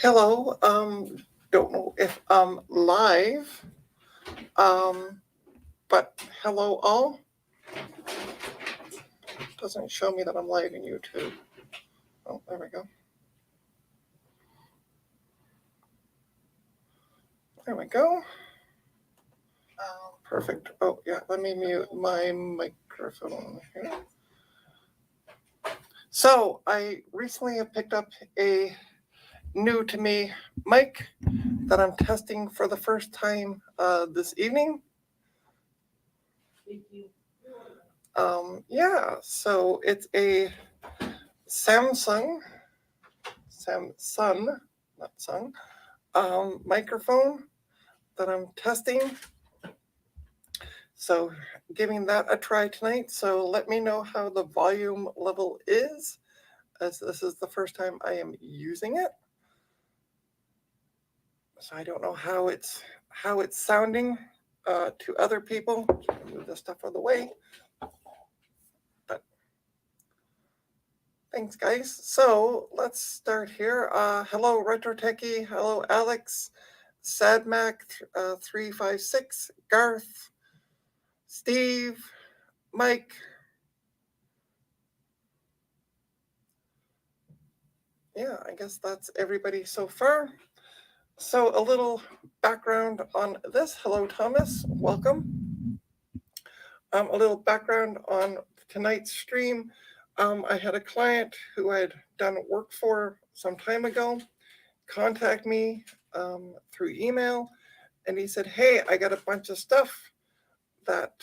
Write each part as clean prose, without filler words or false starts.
Hello. Don't know if I'm live. But hello all. Doesn't show me that I'm live in YouTube. Oh, there we go. There we go. Perfect. Oh yeah, let me mute my microphone here. So I recently have picked up a new to me mic that I'm testing for the first time this evening. Yeah, so it's a Samsung, not Sung, microphone that I'm testing. So giving that a try tonight. So let me know how the volume level is, as this is the first time I am using it. So I don't know how it's sounding to other people. Move this stuff out of the way. But thanks, guys. So let's start here. Hello, Retro Techie. Hello, Alex, Sadmac 356, Garth, Steve, Mike. Yeah, I guess that's everybody so far. So a little background on this. Hello, Thomas. Welcome. A little background on tonight's stream. I had a client who I had done work for some time ago contact me through email, and he said, "Hey, I got a bunch of stuff that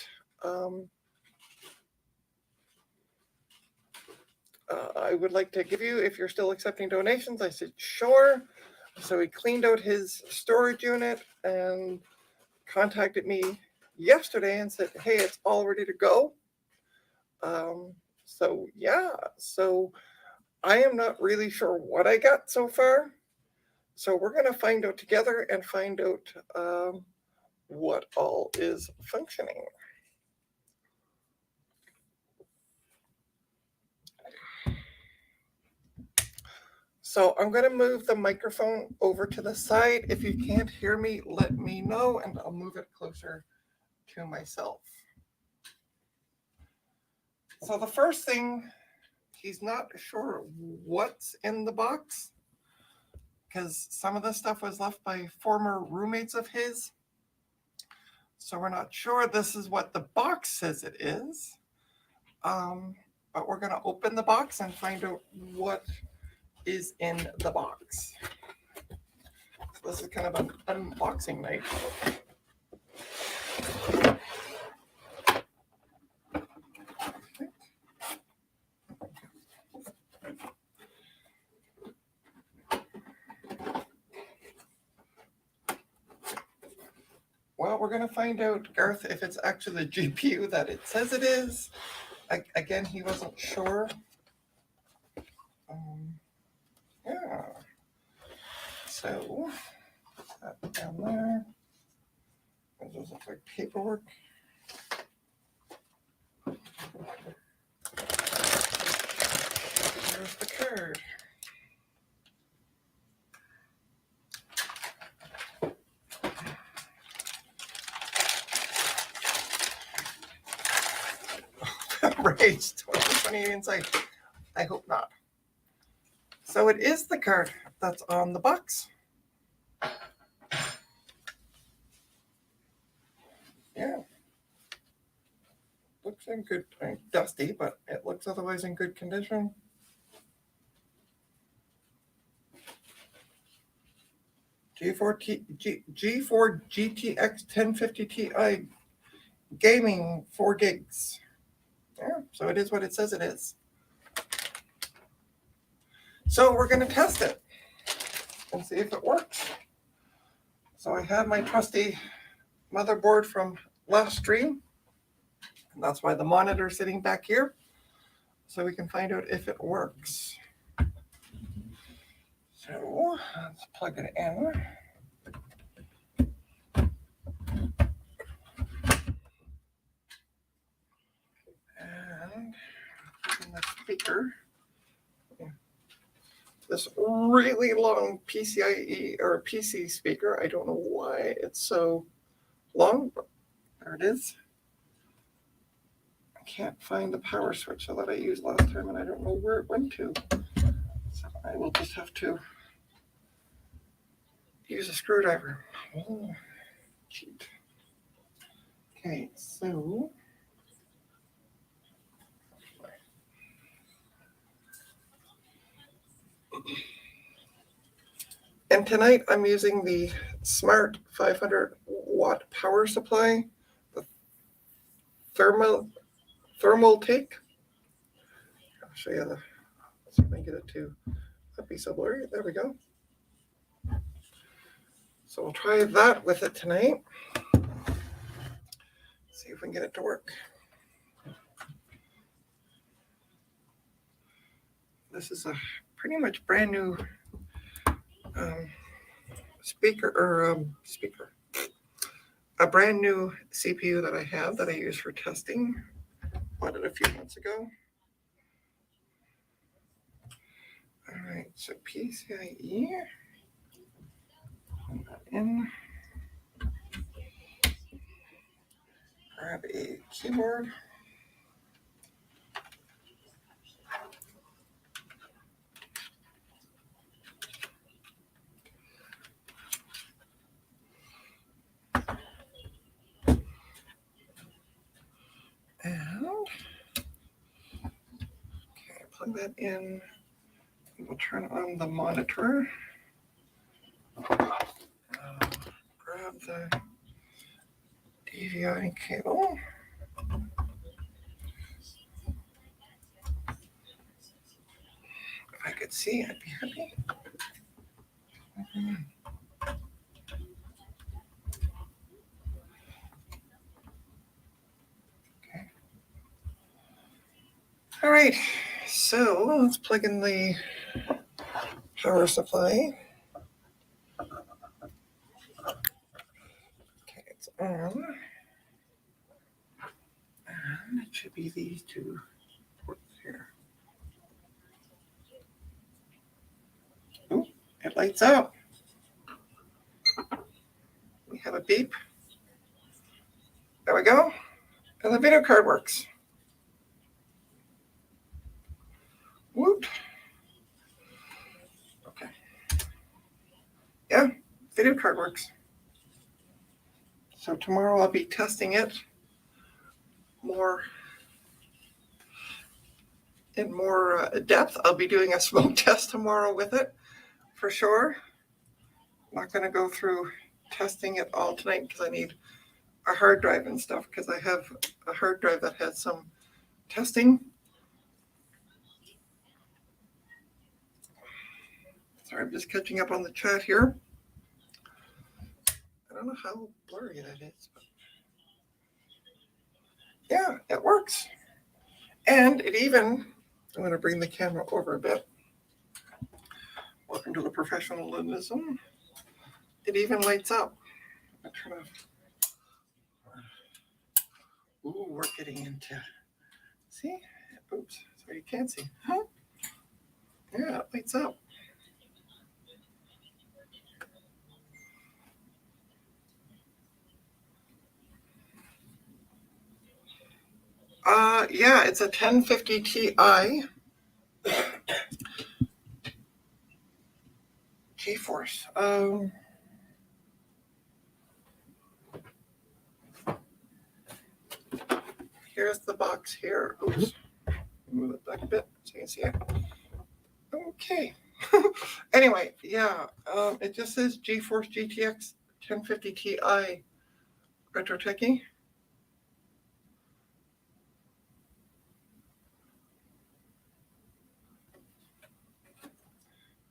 I would like to give you if you're still accepting donations." I said, "Sure." So he cleaned out his storage unit and contacted me yesterday and said, "Hey, it's all ready to go." So yeah, so I am not really sure what I got so far. So we're going to find out together and find out what all is functioning. So I'm going to move the microphone over to the side. If you can't hear me, let me know and I'll move it closer to myself. So the first thing, he's not sure what's in the box because some of the stuff was left by former roommates of his. So we're not sure this is what the box says it is. But we're going to open the box and find out what is in the box. So this is kind of an unboxing night. Well, we're going to find out, Garth, if it's actually the GPU that it says it is. Again, he wasn't sure. Yeah. So, put that down there. Those look like paperwork. There's the card. Rage 2020 inside. I hope not. So it is the card that's on the box. Yeah. Looks in good, dusty, but it looks otherwise in good condition. G4 GTX 1050 Ti gaming 4 gigs. Yeah, so it is what it says it is. So we're going to test it and see if it works. So I have my trusty motherboard from last stream, and that's why the monitor is sitting back here, so we can find out if it works. So let's plug it in. And in the speaker. this really long PCIe or PC speaker. I don't know why it's so long, but there it is. I can't find the power switch that I used last time, and I don't know where it went to. So I will just have to use a screwdriver. Oh, cheat. Okay, so and tonight I'm using the Smart 500 watt power supply, the Thermaltake. I'll show you the. See if I can get it to not be so blurry. There we go. So we'll try that with it tonight. See if we can get it to work. This is a pretty much brand new speaker. A brand new CPU that I have that I use for testing. Bought it a few months ago. All right, so PCIe. Put that in. Grab a keyboard. And okay, plug that in. We'll turn on the monitor. Grab the DVI cable. If I could see, I'd be happy. Okay. All right, so let's plug in the power supply. Okay, it's on. And it should be these two ports here. Oh, it lights up. We have a beep. There we go. And the video card works. Whoop. Okay. Yeah, video card works. So tomorrow I'll be testing it in more depth. I'll be doing a smoke test tomorrow with it for sure. I'm not going to go through testing it all tonight because I need a hard drive and stuff because I have a hard drive that has some testing. Sorry, I'm just catching up on the chat here. I don't know how blurry that is, but yeah, it works. And it even, I'm going to bring the camera over a bit. Welcome to the professionalism. It even lights up. I'm trying to, ooh, we're getting into, see? Oops, sorry, you can't see. Huh? Yeah, it lights up. Yeah, it's a 1050 Ti. GeForce. Here's the box here. Oops. Move it back a bit so you can see it. Okay. Anyway, yeah, it just says GeForce GTX 1050 Ti Retro Techie.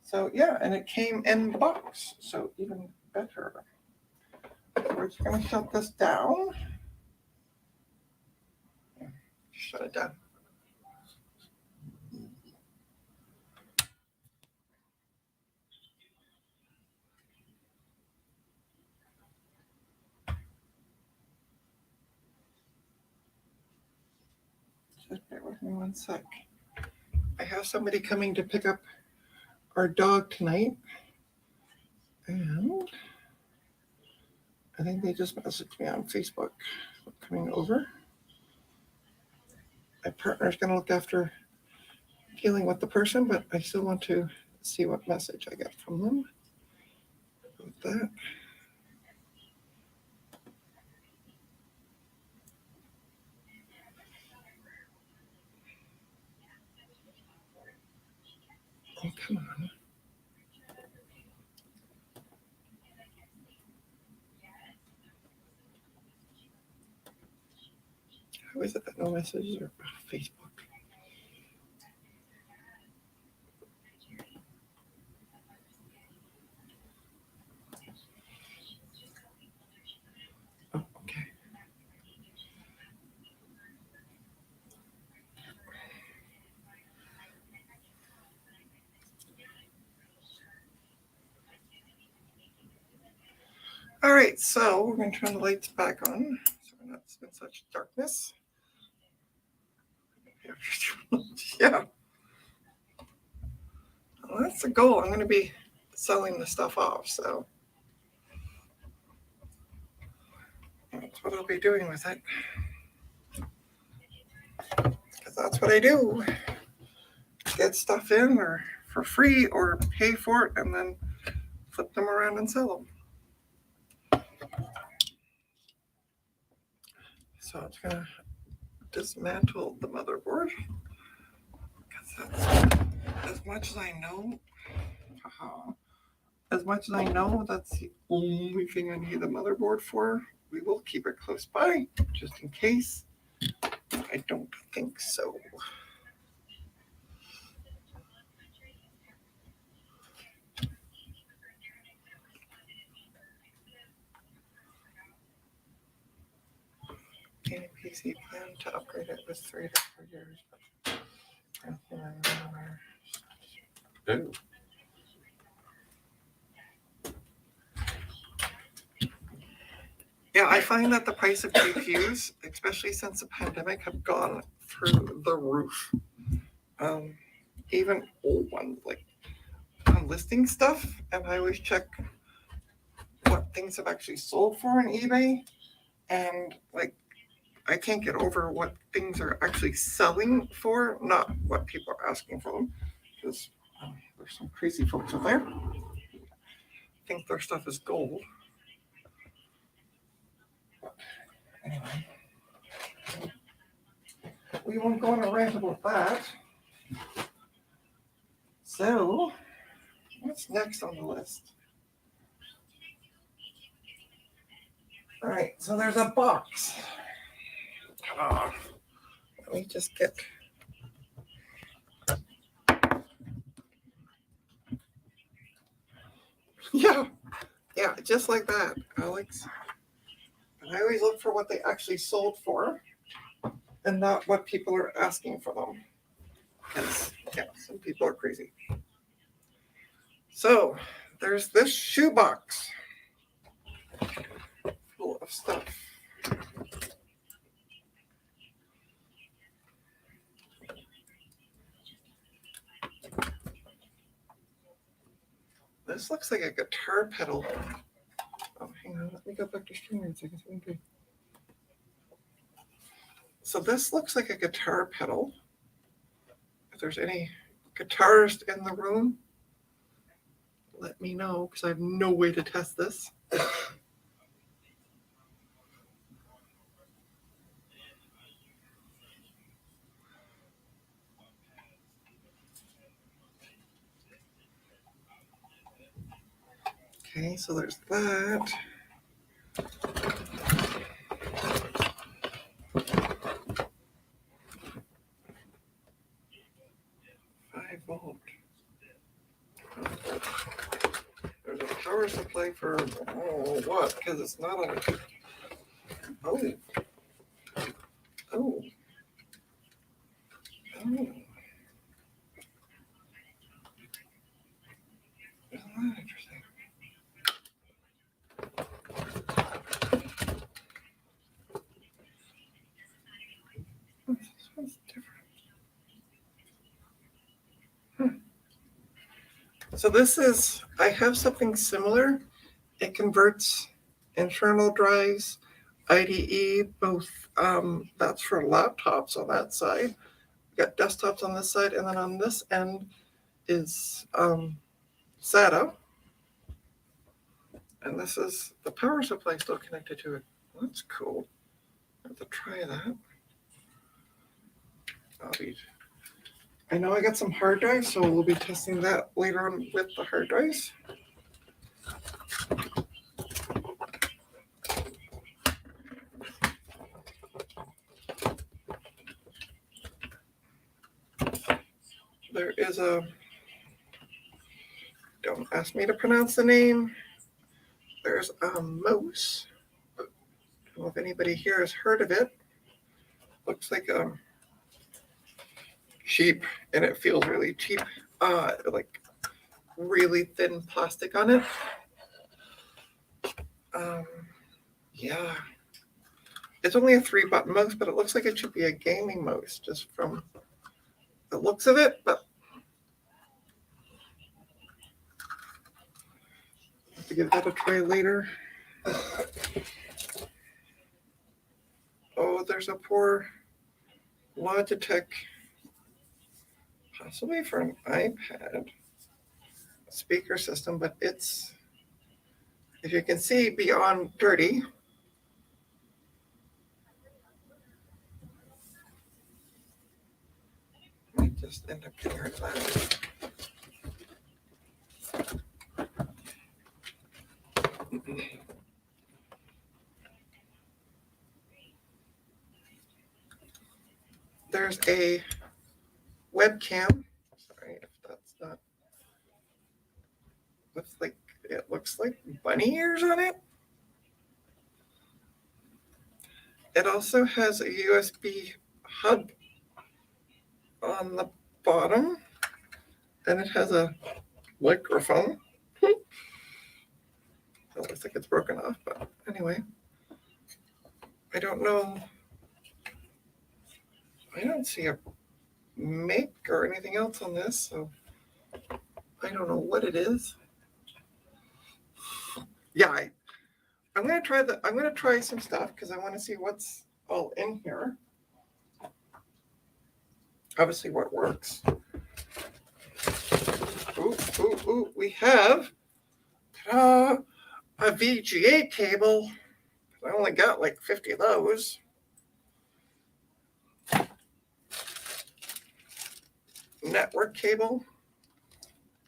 So yeah, and it came in the box, so even better. We're just gonna shut this down. Shut it down. Just bear with me one sec. I have somebody coming to pick up our dog tonight. And I think they just messaged me on Facebook coming over. My partner's going to look after dealing with the person, but I still want to see what message I get from them about that. Oh, come on. How is it that no messages are Facebook? Oh, okay. All right, so we're going to turn the lights back on so we're not in such darkness. Yeah. Well, that's the goal. I'm going to be selling the stuff off, so that's what I'll be doing with it. Because that's what I do. Get stuff in or for free or pay for it and then flip them around and sell them. So it's going to dismantle the motherboard. Because that's as much as I know. As much as I know, that's the only thing I need the motherboard for. We will keep it close by, just in case. I don't think so. Any PC plan to upgrade it was 3 to 4 years. Ooh. Yeah, I find that the price of GPUs, especially since the pandemic, have gone through the roof. Even old ones, like on listing stuff, and I always check what things have actually sold for on eBay, and like I can't get over what things are actually selling for, not what people are asking for them, because there's some crazy folks out there think their stuff is gold. But anyway, we won't go on a rant about that. So, what's next on the list? All right, so there's a box. Let me just get. Yeah, just like that, Alex. And I always look for what they actually sold for and not what people are asking for them. Because, yeah, some people are crazy. So, there's this shoebox full of stuff. This looks like a guitar pedal. Oh, hang on, let me go back to streaming so I can see. So this looks like a guitar pedal. If there's any guitarist in the room, let me know, because I have no way to test this. Okay, so there's that. Volt. There's a power supply for what? Because it's not a. Oh. Oh. Oh. Isn't that interesting? This one's different. So this is, I have something similar. It converts internal drives, IDE, both, that's for laptops on that side. We got desktops on this side, and then on this end is SATA. And this is the power supply still connected to it. That's cool. I have to try that. I know I got some hard drives, so we'll be testing that later on with the hard drives. There is a, don't ask me to pronounce the name. There's a mouse. I don't know if anybody here has heard of it. Looks like a cheap, and it feels really cheap. Like really thin plastic on it. Yeah. It's only a 3-button mouse, but it looks like it should be a gaming mouse just from the looks of it. But I'll have to give that a try later. Oh, there's a poor Logitech, possibly for an iPad speaker system, but it's, if you can see, beyond dirty. I just end up getting rid of that. There's a webcam. Sorry if that's not. It looks like bunny ears on it. It also has a USB hub on the bottom, and it has a microphone. It looks like it's broken off, but anyway. I don't know. I don't see a make or anything else on this, so I don't know what it is. Yeah, I'm gonna try some stuff because I want to see what's all in here. Obviously, what works. Ooh, we have a VGA cable. I only got like 50 of those. Network cable.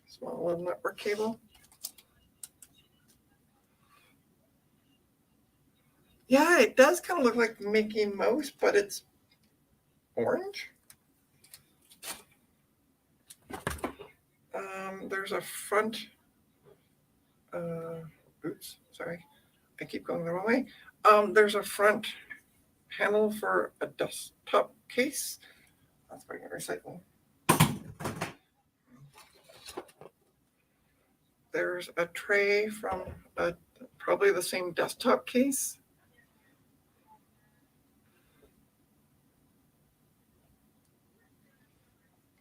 Small little network cable. Yeah, it does kind of look like Mickey Mouse, but it's orange. There's a front. Oops, sorry. I keep going the wrong way. There's a front panel for a desktop case. That's bringing recycling. There's a tray from probably the same desktop case.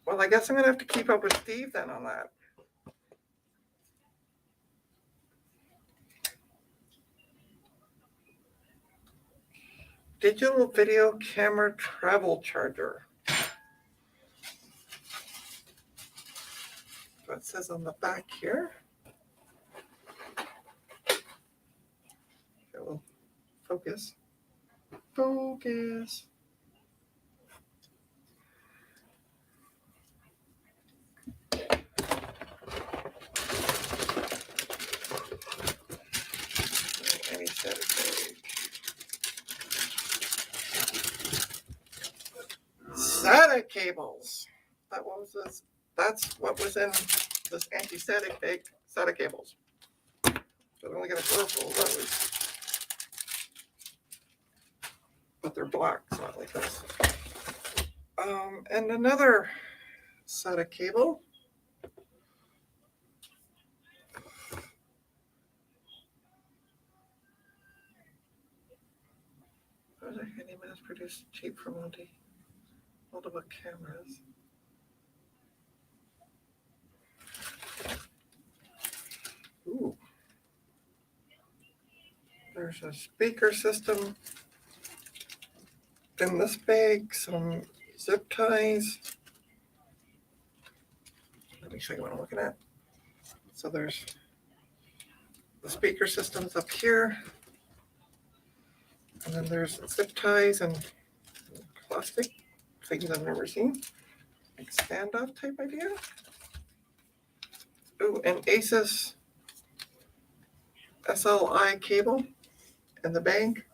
Well, I guess I'm going to have to keep up with Steve then on that. Digital video camera travel charger. So it says on the back here. It will focus. Focus. Any static page. SATA cables. That was this. That's what was in this anti-static bag. SATA cables. So I'm only got a drawer full of those. But they're black, it's not like this. And another SATA cable. Those are handy mass-produced, cheap for multiple cameras. Ooh. There's a speaker system in this bag, some zip ties. Let me show you what I'm looking at. So there's the speaker systems up here. And then there's zip ties and plastic things I've never seen. Like standoff type idea. Ooh, an Asus SLI cable in the bag.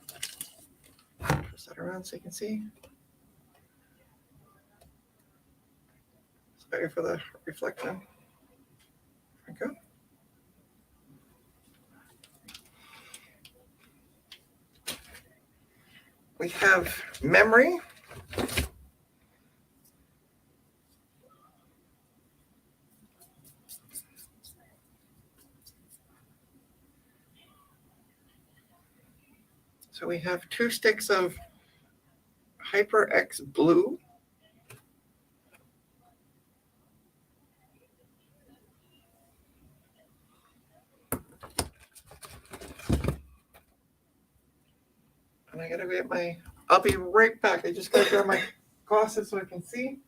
Twist that around so you can see. Sorry for the reflection. There we go. We have memory. So we have 2 sticks of HyperX Blue. And I gotta get my, I'll be right back. I just gotta grab my glasses so I can see.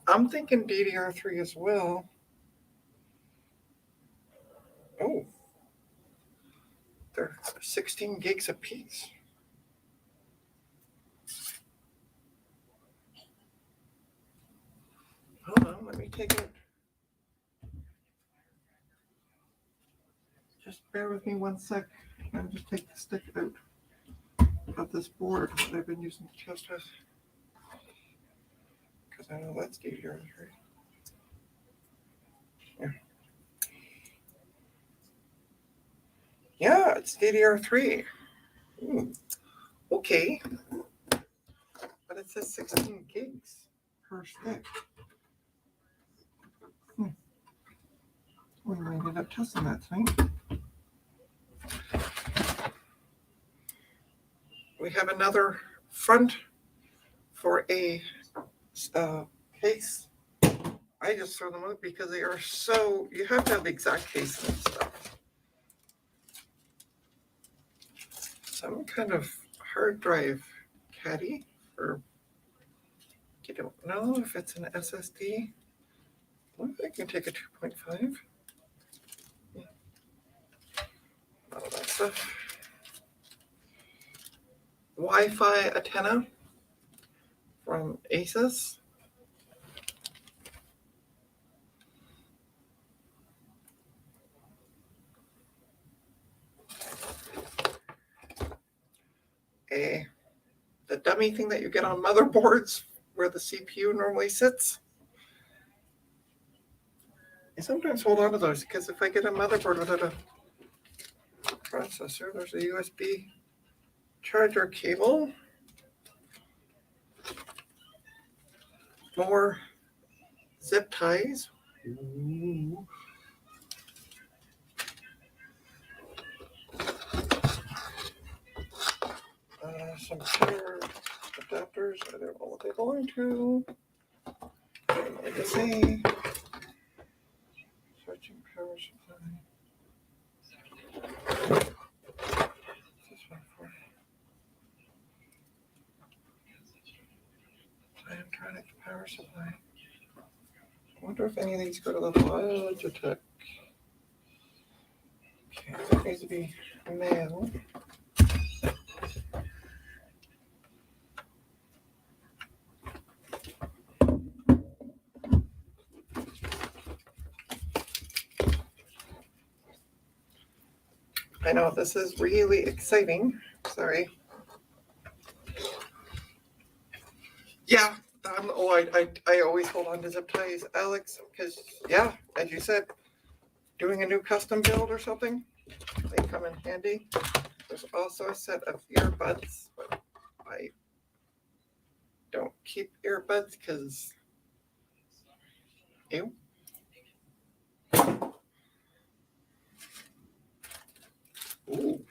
I'm thinking DDR3 as well. Oh, they're 16 gigs a piece. Hold on, let me take it. Just bear with me 1 sec. I'll just take the stick out of this board that I've been using to test this. Because I know that's DDR3. Yeah. Yeah, it's DDR3. Ooh. Okay. But it says 16 gigs per stick. We might end up testing that tonight. We have another front for a case. I just throw them out because they are so, you have to have the exact case and stuff. Some kind of hard drive caddy, or you don't know if it's an SSD. I can take a 2.5. All that stuff. Wi-Fi antenna from Asus. The dummy thing that you get on motherboards where the CPU normally sits. I sometimes hold on to those because if I get a motherboard without a processor, there's a USB charger cable. More zip ties. Ooh. Some power adapters. I don't know what they belong to. Like I say, searching power supply. What's this one for? Diamtronic power supply. I wonder if any of these go to the Logitech. Okay, that needs to be male. I know this is really exciting. Sorry. Yeah. I always hold on to zip ties, Alex, because yeah, as you said, doing a new custom build or something, they come in handy. There's also a set of earbuds, but I don't keep earbuds because Ew. Ooh.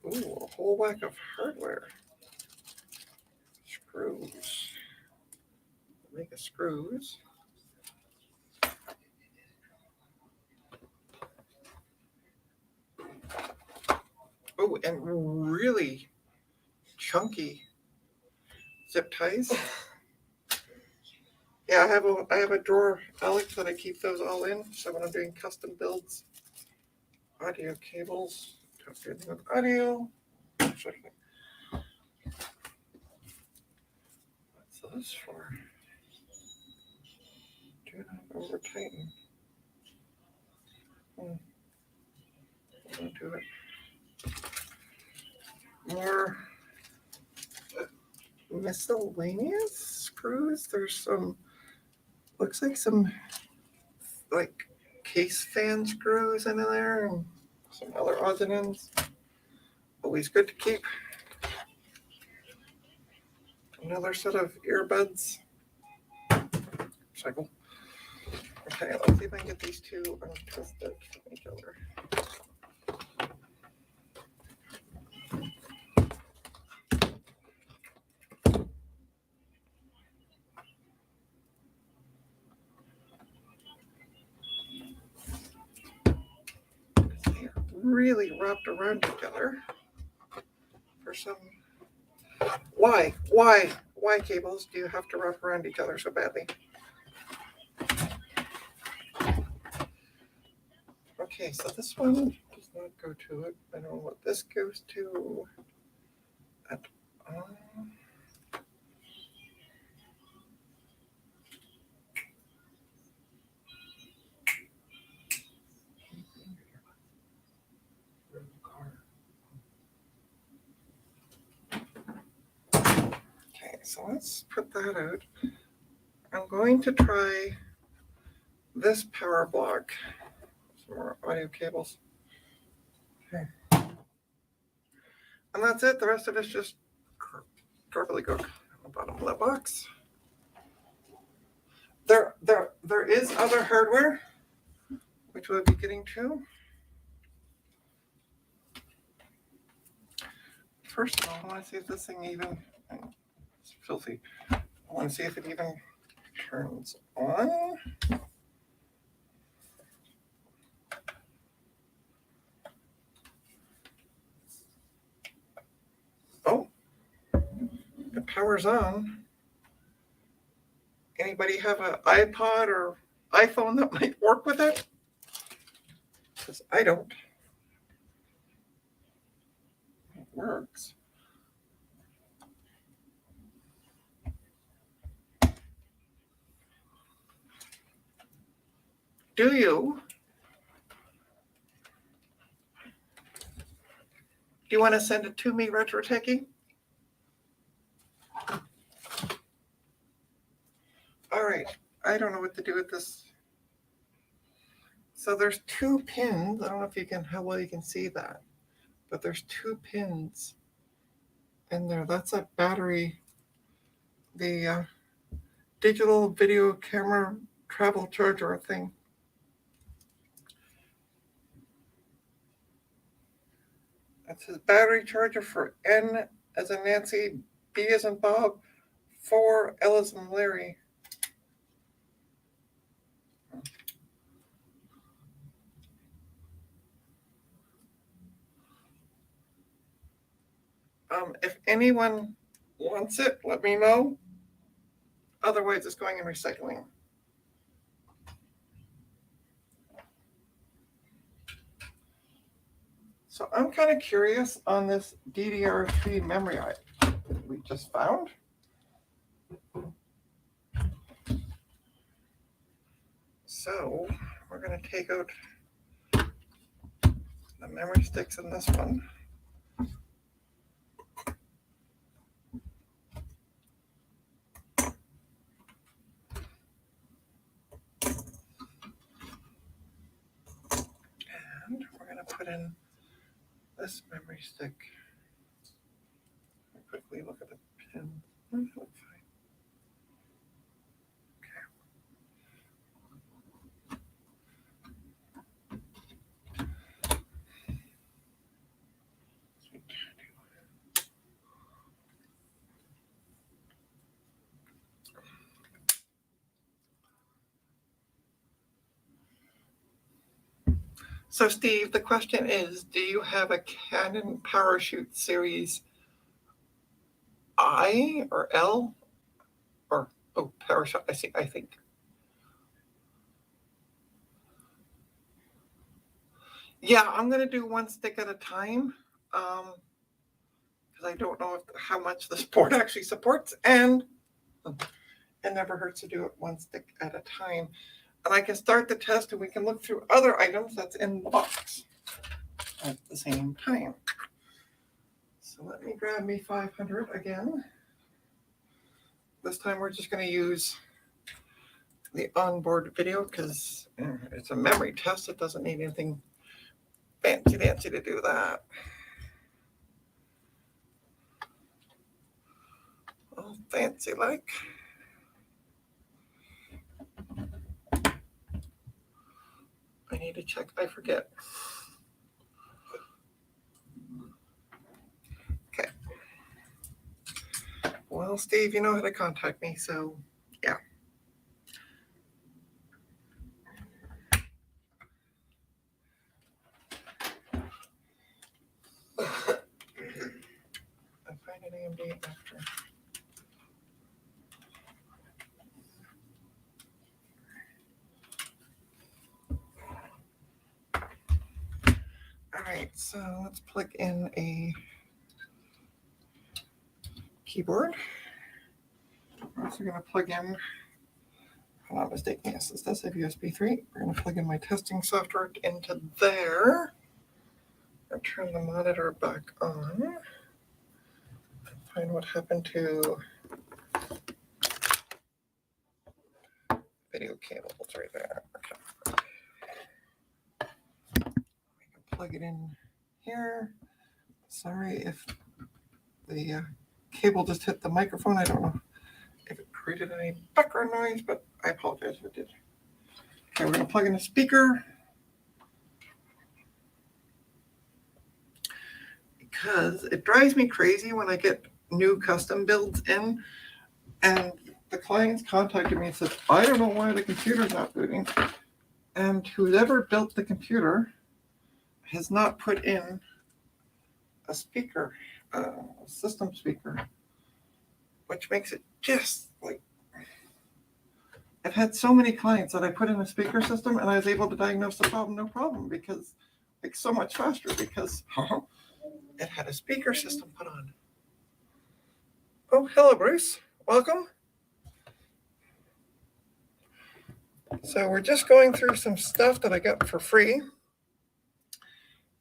Ooh, a whole whack of hardware. Screws. Make of screws. Oh, and really chunky zip ties. Yeah, I have a drawer, Alex, that I keep those all in. So when I'm doing custom builds, audio cables, don't do anything with audio. What's this for? Do not over tighten. Don't do it. More miscellaneous screws. There's some, looks like some like case fan screws in there and some other odds and ends. Always good to keep. Another set of earbuds. Cycle. Okay, let's see if I can get these two untwisted from each other. They are really wrapped around each other for some. Why cables do you have to wrap around each other so badly? Okay, so this one does not go to it. I don't know what this goes to at all. Okay, so let's put that out. I'm going to try this power block. Some more audio cables. Okay. And that's it. The rest of it's just properly cooked on the bottom of that box. There is other hardware, which we'll be getting to. First of all, I want to see if this thing even, it's filthy. I want to see if it even turns on. Oh, the power's on. Anybody have an iPod or iPhone that might work with it? Because I don't. It works. Do you? Do you want to send it to me, Retro Techie? All right. I don't know what to do with this. So there's two pins. I don't know if you can, how well you can see that, but there's two pins in there. That's a battery, the digital video camera travel charger thing. It says battery charger for N as in Nancy, B as in Bob, 4 L as in Larry. If anyone wants it, let me know. Otherwise, it's going in recycling. So I'm kind of curious on this DDR3 memory we just found. So we're going to take out the memory sticks in this one. And we're going to put in this memory stick. Quickly look at the pin. That looks fine. Okay. So, Steve, the question is, do you have a Canon PowerShoot Series I or L? Or, oh, PowerShoot, I think. Yeah, I'm going to do one stick at a time because I don't know how much this board actually supports, and it never hurts to do it one stick at a time. And I can start the test and we can look through other items that's in the box at the same time. So let me grab me 500 again. This time we're just going to use the onboard video because it's a memory test. It doesn't need anything fancy to do that. Oh, fancy like. I need to check. I forget. Okay. Well, Steve, you know how to contact me, so yeah. I find an AMD after. All right, so let's plug in a keyboard. We're also going to plug in, if I'm not mistaken, yes, this does have USB 3. We're going to plug in my testing software into there and turn the monitor back on. Find what happened to video cable. It's right there. Okay. We can plug it in here. Sorry if the cable just hit the microphone. I don't know if it created any background noise, but I apologize if it did. Okay, we're going to plug in a speaker because it drives me crazy when I get new custom builds in and the clients contacted me and said, I don't know why the computer's not booting. And whoever built the computer has not put in a speaker, a system speaker, which makes it just like, I've had so many clients that I put in a speaker system and I was able to diagnose the problem, no problem, because like so much faster because it had a speaker system put on. Oh, hello, Bruce. Welcome. So we're just going through some stuff that I got for free.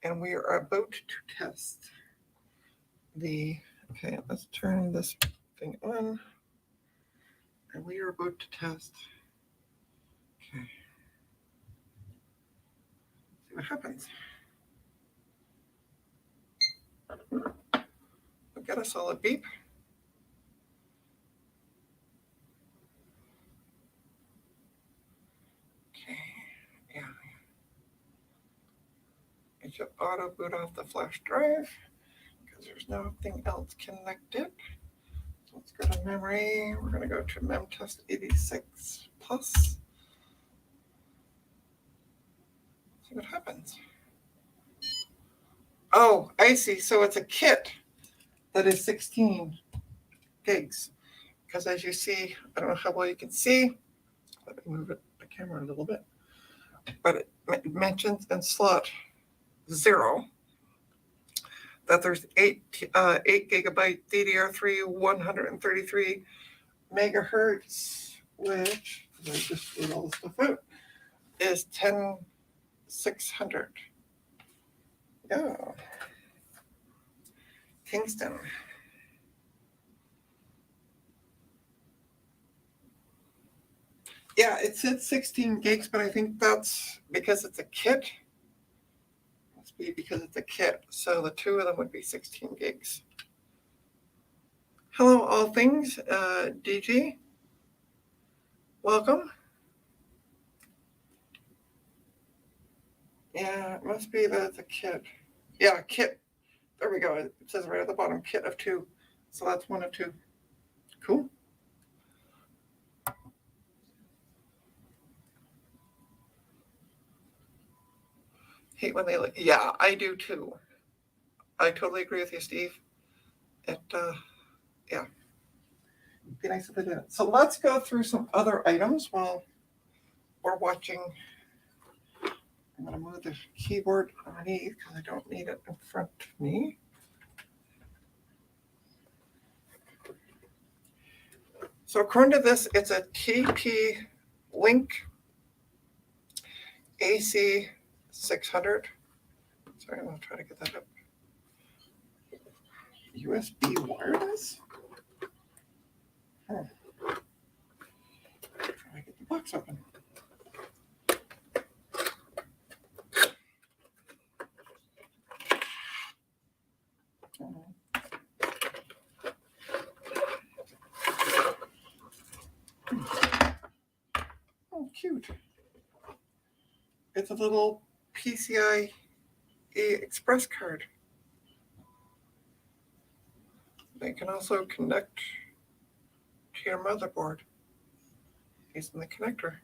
And we are about to test okay, let's turn this thing on. And we are about to test. Okay. See what happens. We'll get a solid beep. Okay, yeah. It should auto boot off the flash drive because there's nothing else connected. So let's go to memory. We're going to go to memtest 86 plus. See what happens. Oh, I see. So it's a kit that is 16 gigs. Because as you see, I don't know how well you can see. Let me move the camera a little bit. But it mentions in slot 0 that there's 8 gigabyte DDR3 133 megahertz, which I just wrote all this stuff out, is 10600. Yeah. Kingston. Yeah, it said 16 gigs, but I think that's because it's a kit. Must be because it's a kit. So the two of them would be 16 gigs. Hello, all things. DG. Welcome. Yeah, it must be that it's a kit. Yeah, kit There we go. It says right at the bottom, kit of 2. So that's 1 of 2. Cool. Hate when they yeah, I do too. I totally agree with you, Steve. It yeah. It'd be nice if they did. So let's go through some other items while we're watching. I'm going to move the keyboard underneath because I don't need it in front of me. So according to this, it's a TP Link AC 600. Sorry, I'll try to get that up. USB wireless? Try to get the box open. Oh, cute. It's a little PCIe Express card. They can also connect to your motherboard using the connector.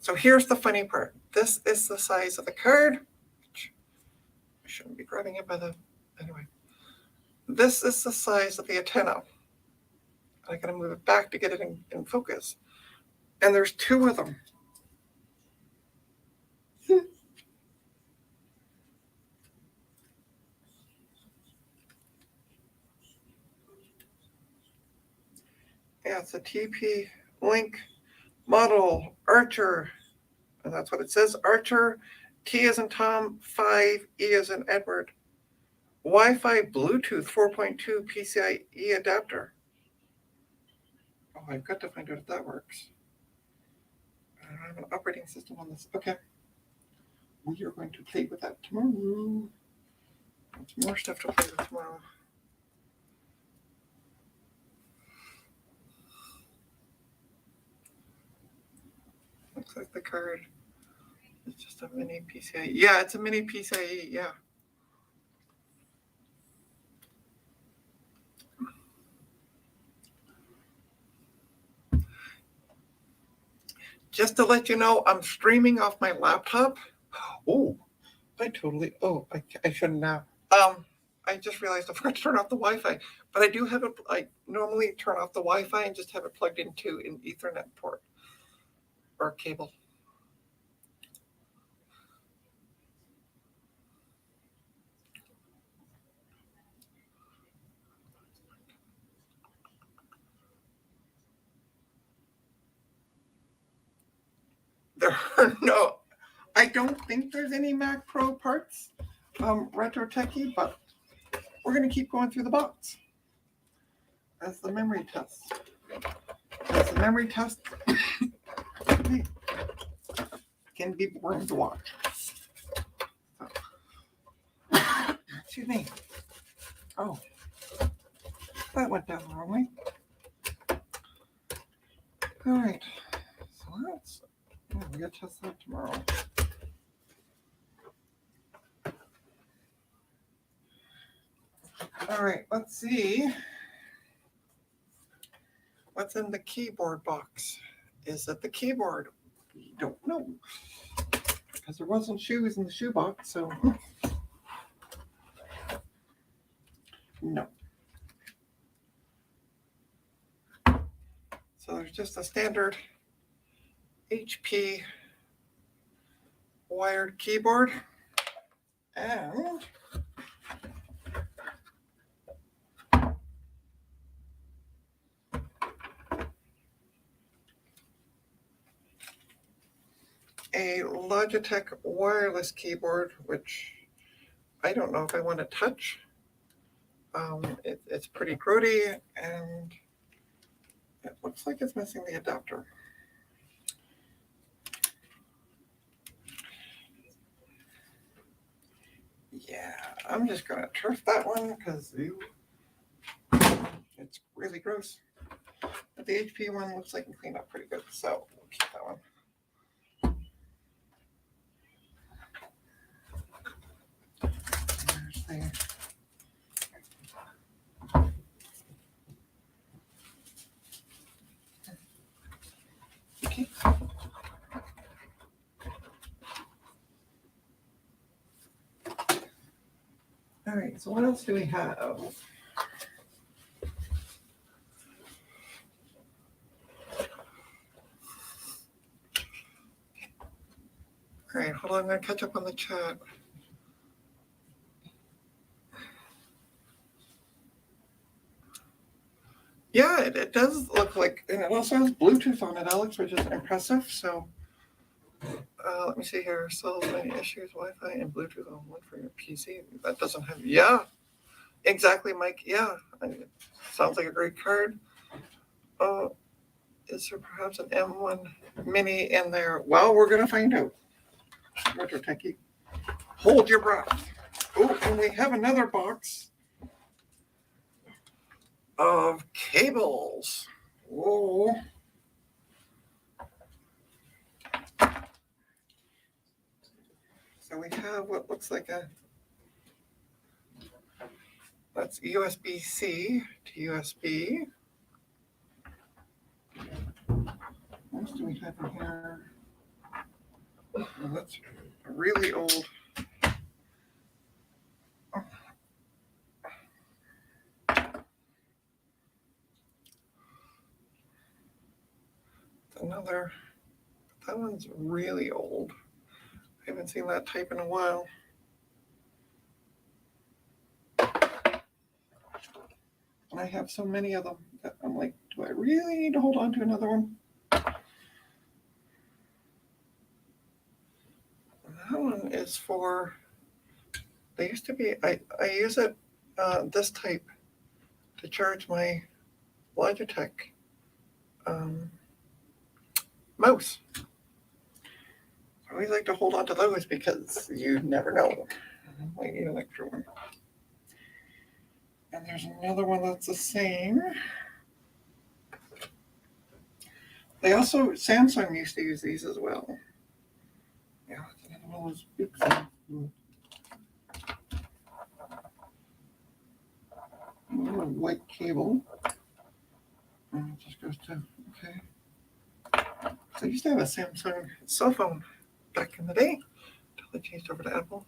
So here's the funny part. This is the size of the card. I shouldn't be grabbing it by the, anyway. This is the size of the antenna. I gotta move it back to get it in focus. And there's 2 of them. Yeah, it's a TP Link model Archer. And that's what it says, Archer, T as in Tom, 5, E as in Edward. Wi-Fi Bluetooth 4.2 PCIe adapter. Oh, I've got to find out if that works. I don't have an operating system on this. Okay. We are going to play with that tomorrow. There's more stuff to play with tomorrow. Looks like the card is just a mini PCIe. Yeah, it's a mini PCIe, yeah. Just to let you know, I'm streaming off my laptop. Oh, I shouldn't now. I just realized I forgot to turn off the Wi-Fi, but I do have it. I normally turn off the Wi-Fi and just have it plugged into an Ethernet port or cable. There are no, I don't think there's any Mac Pro parts, Retro Techie, but we're going to keep going through the box as the memory test. As the memory test can be boring to watch. So, excuse me. Oh, that went down the wrong way. All right. So let's, we got to test that tomorrow. All right, let's see. What's in the keyboard box? Is it the keyboard? We don't know. Because there wasn't shoes in the shoe box, so no. So there's just a standard HP wired keyboard and a Logitech wireless keyboard, which I don't know if I want to touch. It's pretty grody and it looks like it's missing the adapter. Yeah, I'm just going to turf that one because it's really gross. But the HP one looks like it can clean up pretty good, so we'll keep that one. All right, so what else do we have? All right, hold on, I'm gonna catch up on the chat. Yeah, it does look like, and it also has Bluetooth on it, Alex, which is impressive. So let me see here. Solve any issues, Wi-Fi and Bluetooth on one for your PC. That doesn't have, yeah, exactly, Mike. Yeah, sounds like a great card. Oh, is there perhaps an M1 Mini in there? Well, we're gonna find out. Retro Techie, hold your breath. Oh, and we have another box of cables. Whoa. So we have what looks like that's USB-C to USB. What else do we have in here? Well, that's really old. Another, that one's really old. I haven't seen that type in a while. And I have so many of them that I'm like, do I really need to hold on to another one? That one is for, they used to be, I use it, this type to charge my Logitech mouse. I always like to hold on to those because you never know. I might need an extra one. And there's another one that's the same. They also, Samsung used to use these as well. Yeah, it's another one of those big things. Another white cable. And it just goes to, okay. So I used to have a Samsung cell phone back in the day until I changed over to Apple.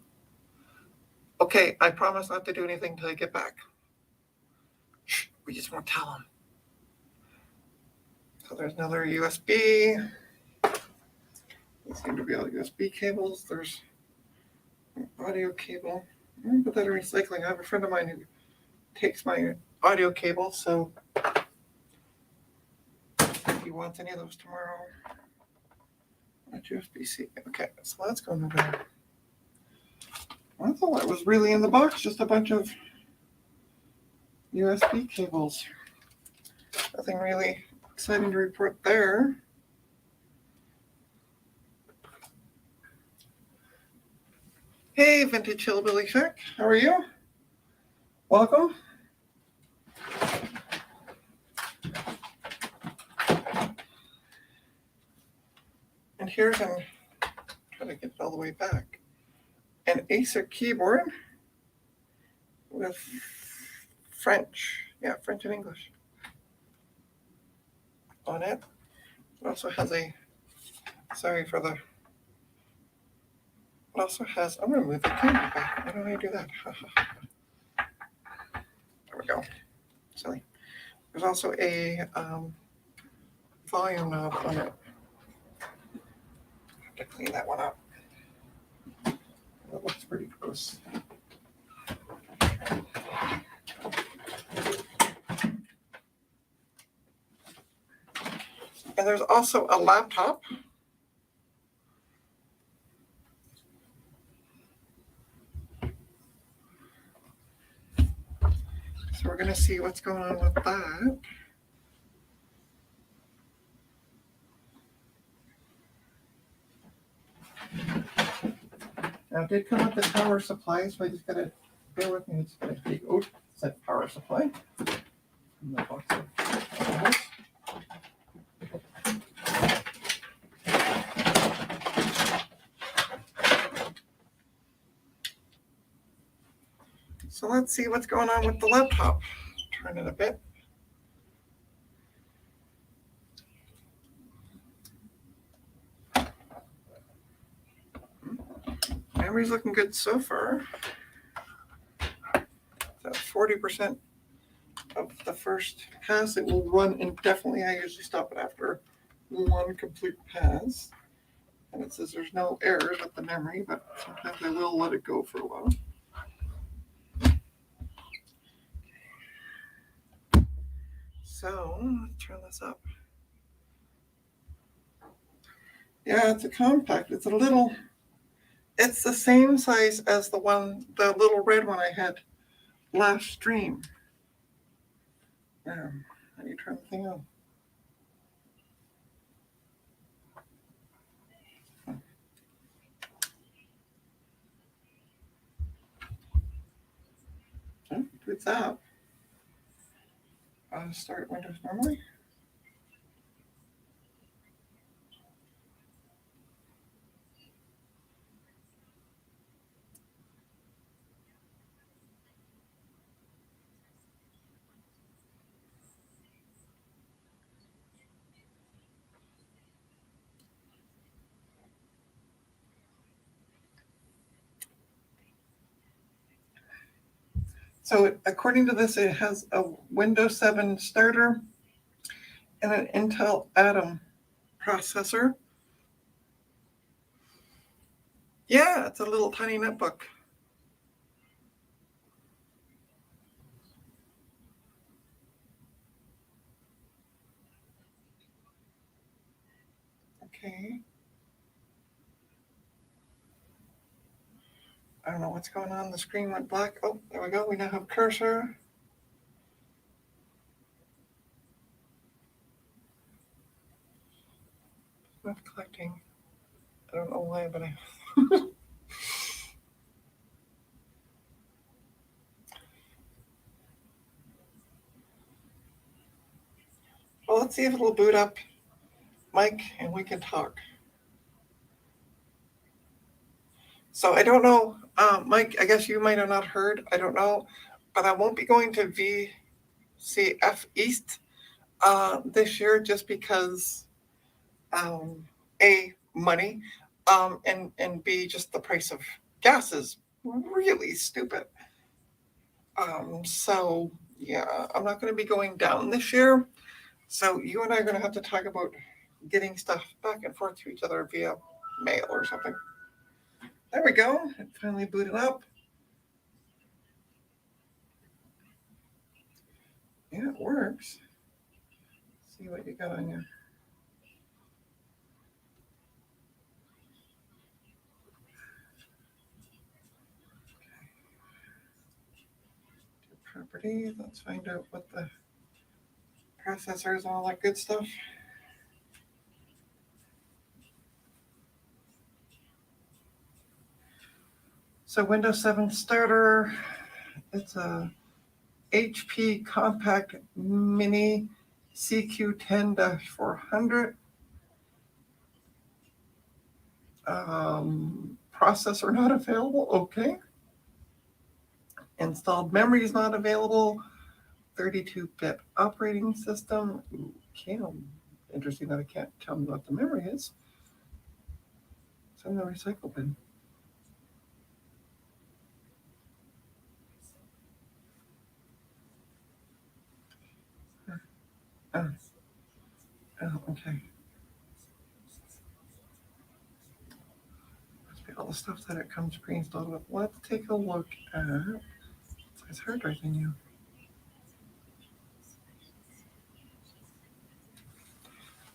Okay, I promise not to do anything until I get back. Shh, we just won't tell them. So there's another USB. These seem to be all USB cables. There's an audio cable. I'm gonna put that in recycling. I have a friend of mine who takes my audio cable, so if he wants any of those tomorrow. Not USB-C. Okay, so that's going over there. I thought that was really in the box, just a bunch of USB cables. Nothing really exciting to report there. Hey, Vintage Hillbilly Shack, how are you? Welcome. And here's an, try to get it all the way back, an Acer keyboard with French, yeah, French and English on it. It also has a, sorry for the, it also has, I'm going to move the camera back. Why don't I do that? There we go. Silly. There's also a volume knob on it. I have to clean that one up. That looks pretty gross. And there's also a laptop. So we're going to see what's going on with that. Now it did come with the power supply, so I just got to bear with me. It's going to take, oh, it said power supply. In the box of so let's see what's going on with the laptop. Turn it a bit. Memory's looking good so far. 40% of the first pass. It will run indefinitely. I usually stop it after one complete pass. And it says there's no errors with the memory, but sometimes I will let it go for a while. So let's turn this up. Yeah, it's a compact. It's the same size as the little red one I had last stream. How do you turn the thing on? Oh, boots up. I'll start Windows normally. So according to this, it has a Windows 7 starter and an Intel Atom processor. Yeah, it's a little tiny notebook. Okay. I don't know what's going on. The screen went black. Oh, there we go. We now have cursor. Not collecting. I don't know why, but I. Well, let's see if it'll boot up Mike and we can talk. So I don't know, Mike, I guess you might have not heard. I don't know, but I won't be going to VCF East this year just because A, money, and B, just the price of gas is really stupid. So yeah, I'm not going to be going down this year. So you and I are going to have to talk about getting stuff back and forth to each other via mail or something. There we go. It finally booted up. Yeah, it works. Let's see what you got on your. Properties. Let's find out what the processors and all that good stuff. So Windows 7 starter, it's a HP Compact Mini CQ10-400. Processor not available. Okay. Installed memory is not available. 32-bit operating system. Okay, interesting that I can't tell me what the memory is. It's in the recycle bin. Oh, okay. Must be all the stuff that it comes pre-installed with. Let's take a look at size hard drive in you.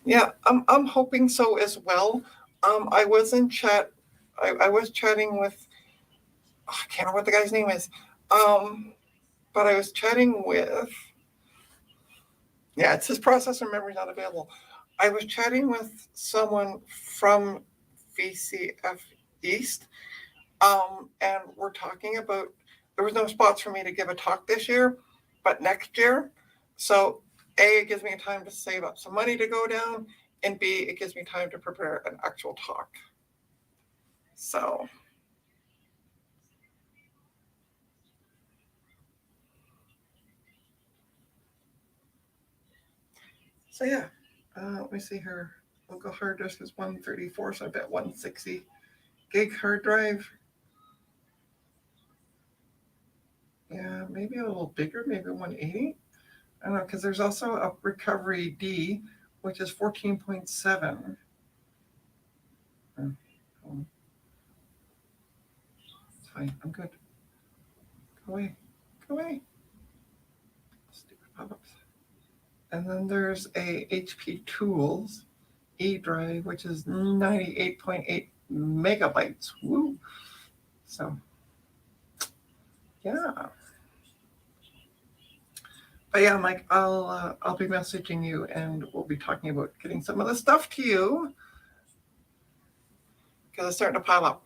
Yeah, I'm hoping so as well. I was in chat. I was chatting with. I can't remember what the guy's name is. But I was chatting with. Yeah, it's his processor memory not available. I was chatting with someone from VCF East, and we're talking about there was no spots for me to give a talk this year, but next year. So A, it gives me time to save up some money to go down, and B, it gives me time to prepare an actual talk. So yeah, let me see here. Local hard disk is 134, so I bet 160 gig hard drive. Yeah, maybe a little bigger, maybe 180. I don't know, because there's also a Recovery D, which is 14.7. It's fine. I'm good. Go away. Go away. Stupid pop-ups. And then there's a HP Tools E-Drive, which is 98.8 megabytes. Woo! So, yeah. But yeah, Mike, I'll be messaging you, and we'll be talking about getting some of the stuff to you because it's starting to pile up.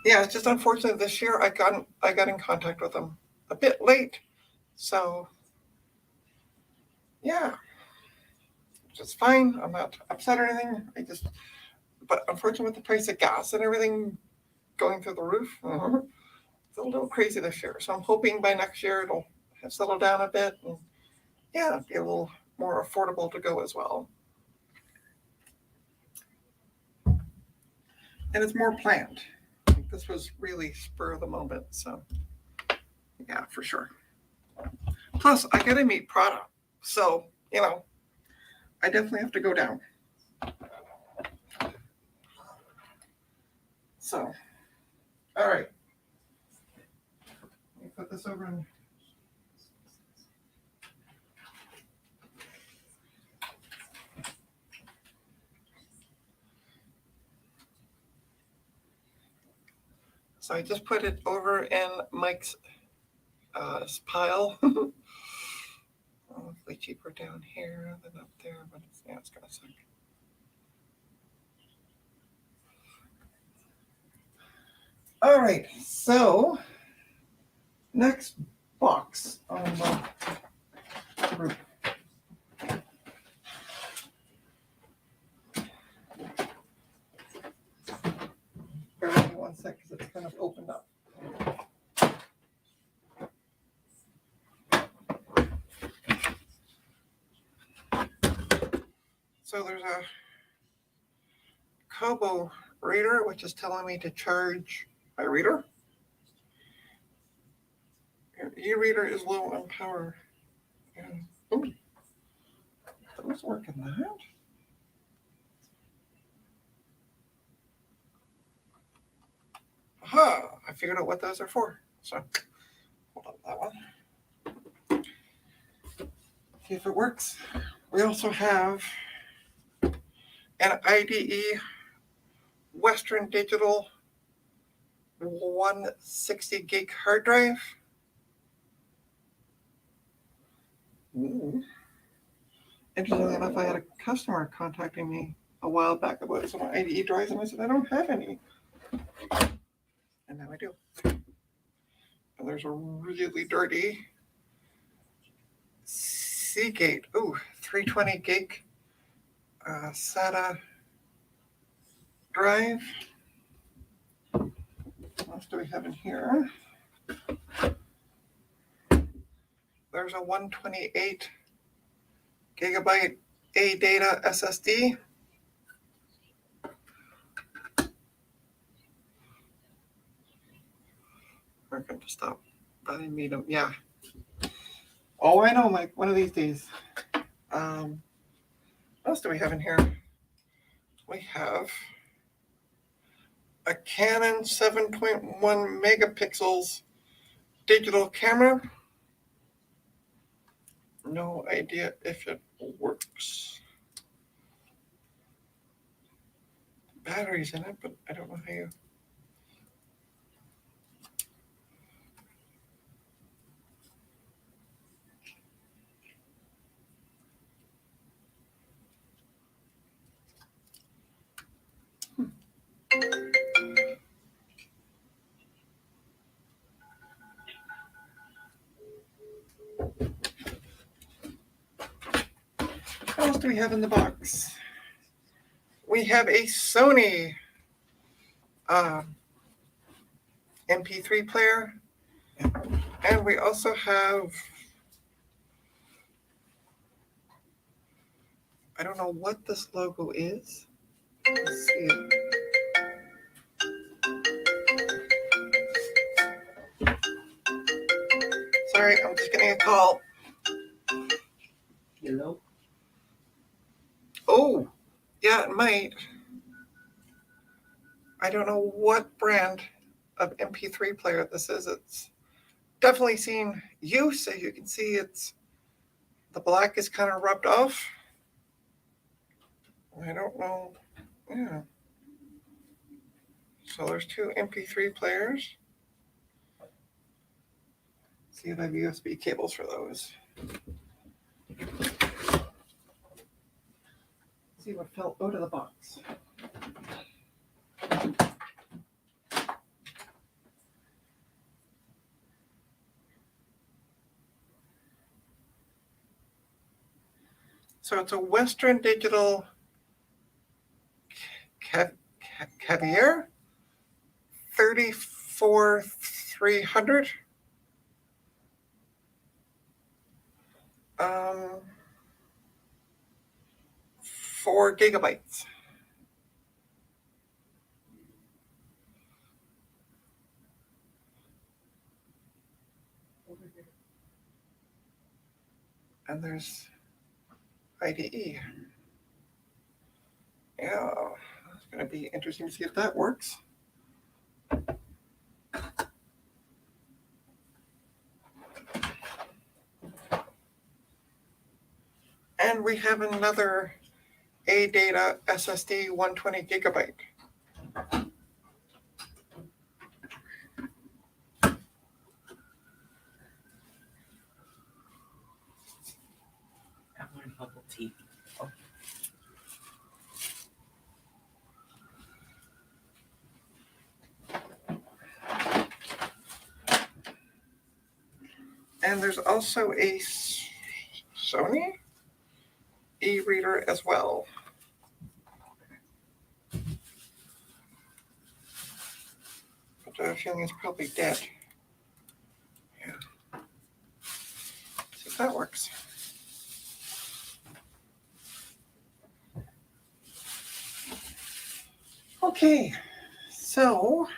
Yeah, it's just unfortunate this year I got in contact with them a bit late, so yeah, which is fine. I'm not upset or anything. But unfortunately, with the price of gas and everything going through the roof, it's a little crazy this year. So I'm hoping by next year it'll have settled down a bit and yeah, be a little more affordable to go as well. And it's more planned. This was really spur of the moment. So yeah, for sure. Plus, I got to meet Prada. So, I definitely have to go down. So, all right. Let me put this over in. So I just put it over in Mike's pile. Hopefully cheaper down here than up there, but it's gonna suck. All right, so next box on the group. Bear with me 1 sec because it's kind of opened up. So there's a Kobo reader, which is telling me to charge my reader. Your e-reader is low on power. Ooh, that was working that. Aha, I figured out what those are for. So hold on that one. See if it works. We also have an IDE Western Digital 160 gig hard drive. Ooh. Interestingly enough, I had a customer contacting me a while back about some IDE drives, and I said, I don't have any. And now I do. And there's a really dirty Seagate, 320 gig SATA drive. What else do we have in here? There's a 128 gigabyte ADATA SSD. We're going to stop buying me them. Yeah. Oh, I know, Mike. One of these days. What else do we have in here? We have a Canon 7.1 megapixels digital camera. No idea if it works. Batteries in it, but I don't know how you. What else do we have in the box? We have a Sony MP3 player, and we also have I don't know what this logo is. Let's see it. Sorry, I'm just getting a call. Hello? Oh, yeah, it might. I don't know what brand of MP3 player this is. It's definitely seen use. As you can see, the black is kind of rubbed off. I don't know. Yeah. So there's two MP3 players. See if I have USB cables for those. See what fell out of the box. So it's a Western Digital Caviar 34300. 4 gigabytes. And there's IDE. Yeah, it's going to be interesting to see if that works. And we have another ADATA SSD 120 gigabyte. I want bubble tea. Oh. And there's also a Sony e-reader as well. But I have a feeling it's probably dead. Yeah. See if that works. Okay, so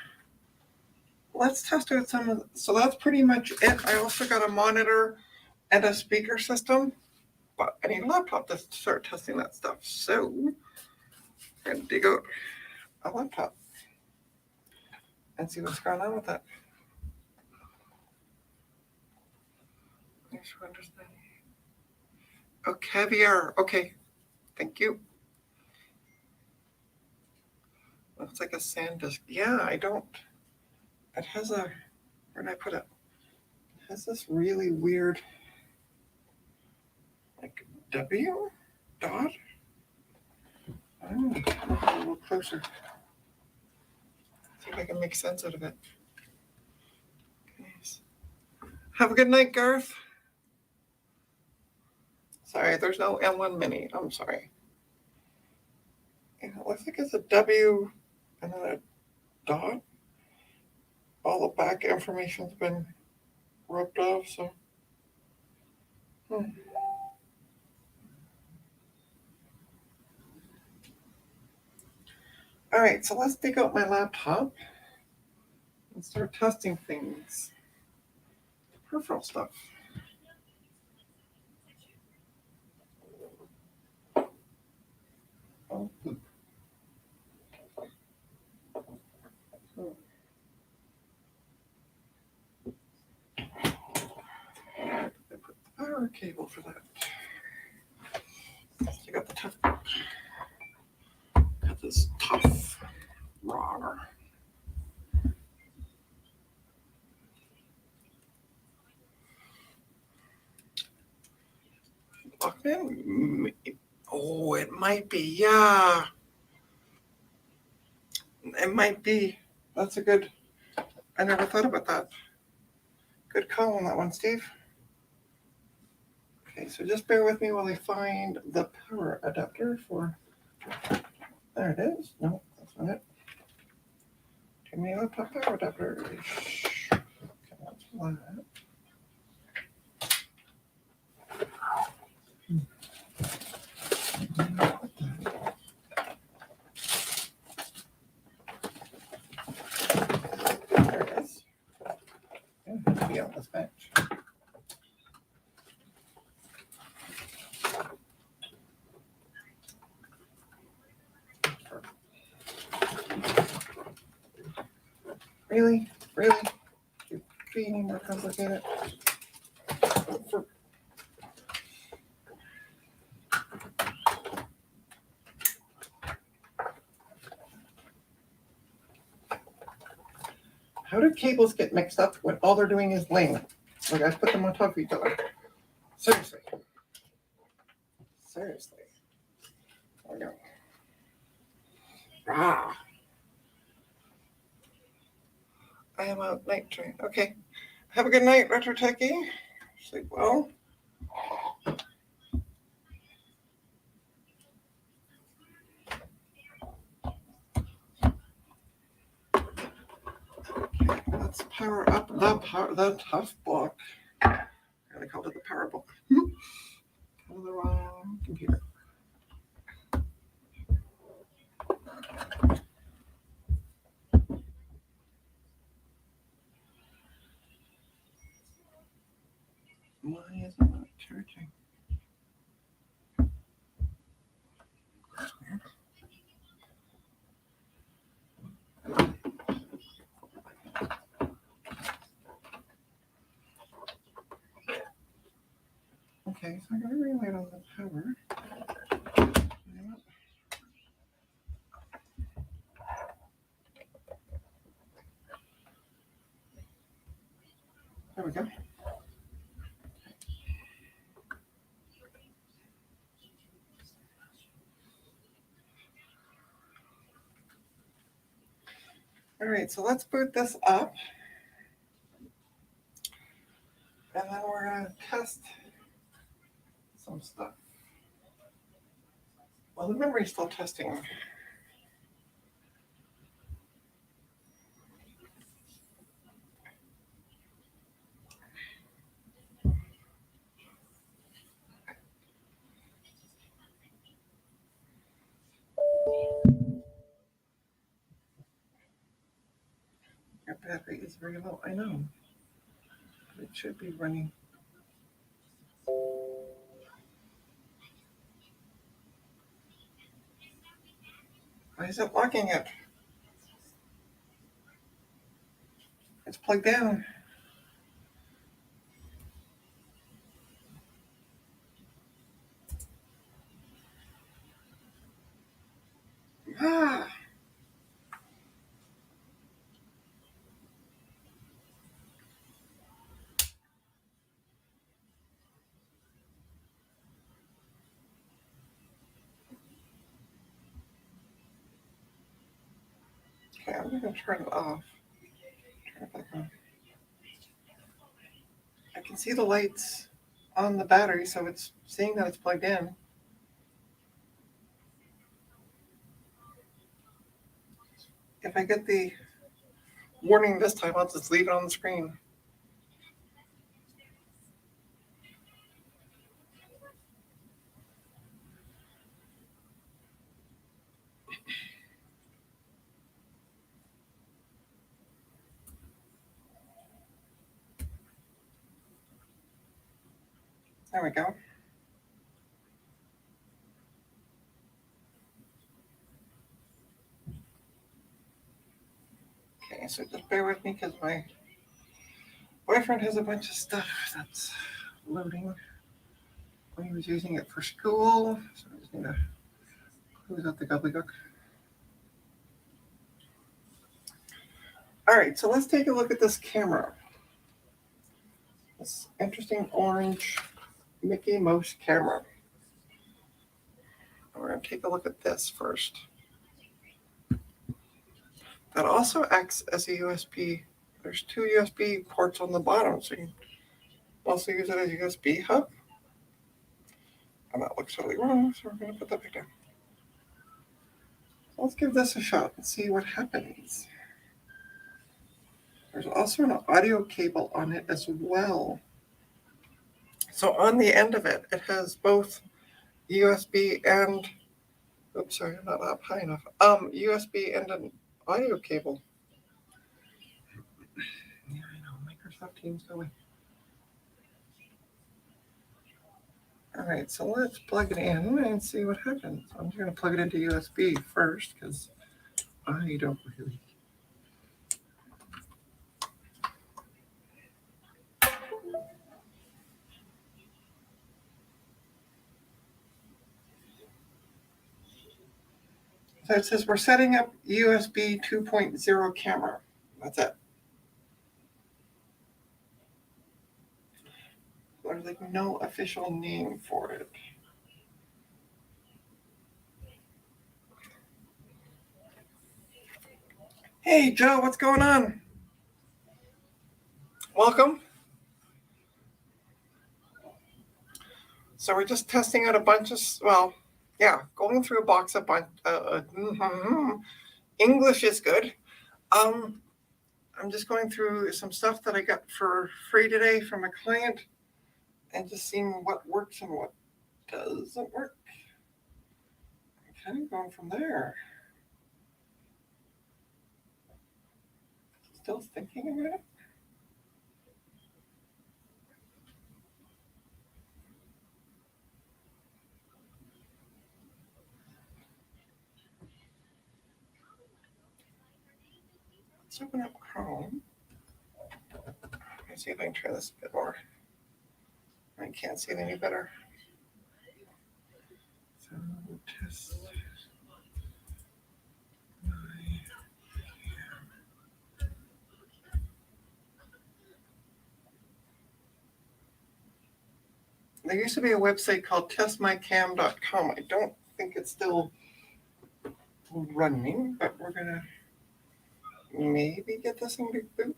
let's test out some of so that's pretty much it. I also got a monitor and a speaker system, but I need a laptop to start testing that stuff. So we're gonna dig out a laptop and see what's going on with that. Oh, Caviar. Okay, thank you. Looks like a SanDisk. Yeah, I don't. It has a. Where did I put it? It has this really weird, like W dot. I don't know. Look a little closer. See if I can make sense out of it. Okay. Have a good night, Garth. Sorry, there's no M1 Mini. I'm sorry. Yeah, it looks like it's a W and then a dot. All the back information's been rubbed off, so. All right, so let's dig out my laptop and start testing things. Peripheral stuff. Oh, I put the power cable for that. You got the tough. Got this tough raw. Walkman? Oh, it might be. Yeah, it might be. That's a good. I never thought about that. Good call on that one, Steve. Okay, so just bear with me while I find the power adapter for. There it is. No, that's not it. Give me a laptop power adapter. Okay, that's that. Really? Really? Could be any more complicated? How do cables get mixed up when all they're doing is laying? Like I put them on top of each other. Seriously. Seriously. There we go. Ah. I am a night train. Okay. Have a good night, Retro Techie. Sleep well. Okay, let's power up the tough book. I called it the power book. On the wrong computer. Why is it not charging? That's weird. Okay, so I gotta relay on the power. There we go. All right, so let's boot this up. And then we're gonna test some stuff. Well, the memory's still testing. Your battery is very low. I know. But it should be running. Why is it locking it? It's plugged in. Ah. Okay, I'm gonna turn it off. Turn it back on. I can see the lights on the battery, so it's seeing that it's plugged in. If I get the warning this time, I'll just leave it on the screen. There we go. Okay, so just bear with me because my boyfriend has a bunch of stuff that's loading. He was using it for school, so I just need to close out the gobbledygook. All right, so let's take a look at this camera. This interesting orange Mickey Mouse camera. We're going to take a look at this first. That also acts as a USB. There's two USB ports on the bottom, so you can also use it as a USB hub. And that looks totally wrong, so we're going to put that back down. So let's give this a shot and see what happens. There's also an audio cable on it as well. So on the end of it, it has both USB and, oops, sorry, not up high enough. USB and an audio cable. Yeah, I know, Microsoft Teams going. All right, so let's plug it in and see what happens. I'm just going to plug it into USB first because I don't really So it says we're setting up USB 2.0 camera. That's it. There's like no official name for it. Hey Joe, what's going on? Welcome. So we're just testing out a bunch of, going through a box of English is good. I'm just going through some stuff that I got for free today from a client and just seeing what works and what doesn't work. Kind of going from there. Still thinking about it. Let's open up Chrome. Let me see if I can try this a bit more. I can't see it any better. So test. There used to be a website called testmycam.com. I don't think it's still running, but we're gonna maybe get this in Big Boot.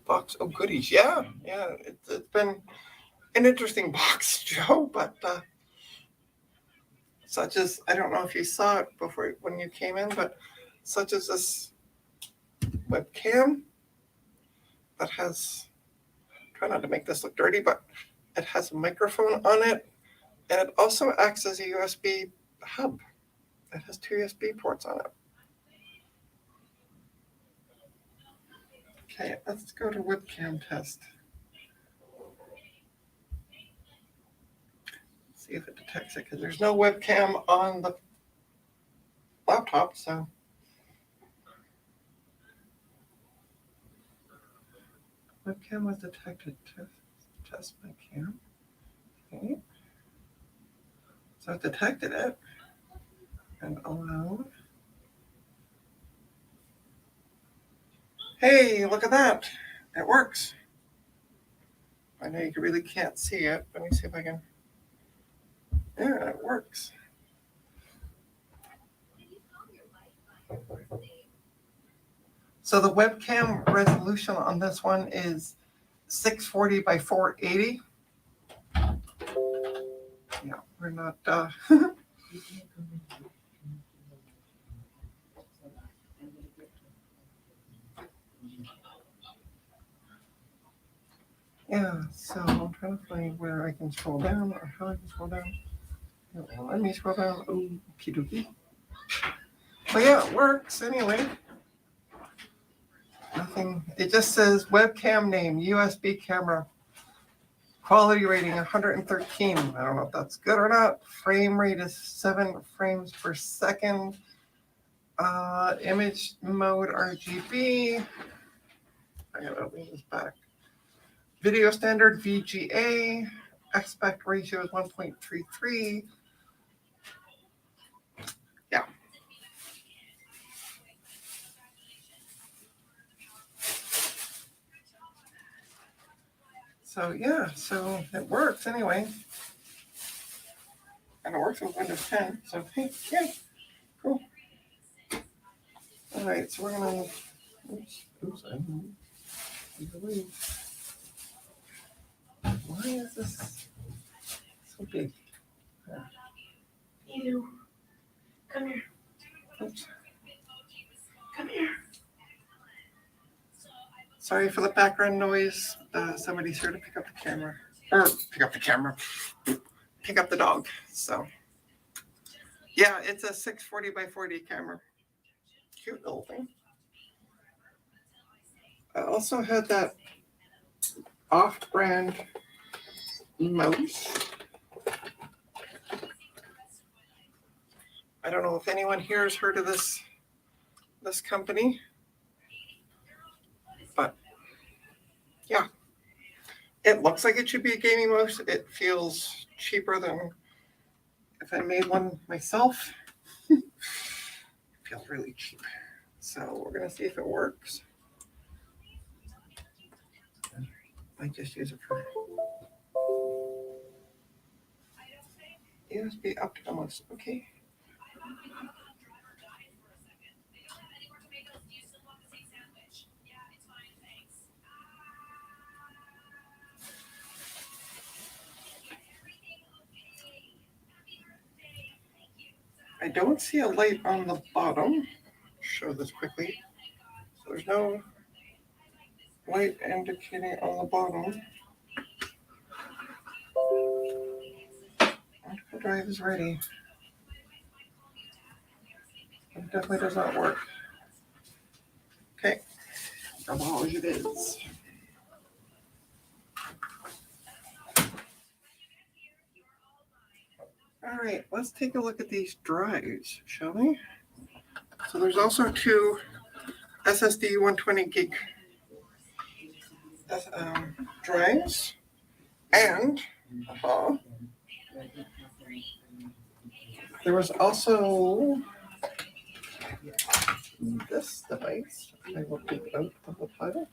Box of goodies, yeah. It's been an interesting box, Joe, but such as, I don't know if you saw it before when you came in, but such as this webcam that has, try not to make this look dirty, but it has a microphone on it, and it also acts as a USB hub. It has 2 USB ports on it. Okay, let's go to webcam test. See if it detects it, because there's no webcam on the laptop, so. Webcam was detected. Test my cam. Okay. So it detected it and allowed. Hey, look at that. It works. I know you really can't see it. Let me see if I can. Yeah, it works. So the webcam resolution on this one is 640 by 480. Yeah, we're not. Yeah, so I'm trying to find where I can scroll down or how I can scroll down. Let me scroll down. Okie dokie. But yeah, it works anyway. Nothing. It just says webcam name, USB camera. Quality rating 113. I don't know if that's good or not. Frame rate is 7 frames per second. Image mode RGB. I gotta lean this back. Video standard VGA. Aspect ratio is 1.33. Yeah. So yeah, so it works anyway. And it works with Windows 10. So hey, yeah, cool. All right, so we're gonna. Oops, I moved. Why is this so big? You. Come here. Oops. Come here. Sorry for the background noise. Somebody's here to pick up the camera. Or pick up the camera. Pick up the dog. So yeah, it's a 640 by 40 camera. Cute little thing. I also had that off-brand mouse. I don't know if anyone here has heard of this company, but yeah, It looks like it should be a gaming mouse. It feels cheaper than if I made one myself. It feels really cheap. So we're gonna see if it works. I just use it for USB up to the mouse. Okay. I don't see a light on the bottom. Show this quickly. So there's no light indicating on the bottom. The drive is ready. It definitely does not work. Okay, garbage it is. All right, let's take a look at these drives, shall we? So there's also two SSD 120 gig drives, and there was also this device. I will take out of the pile.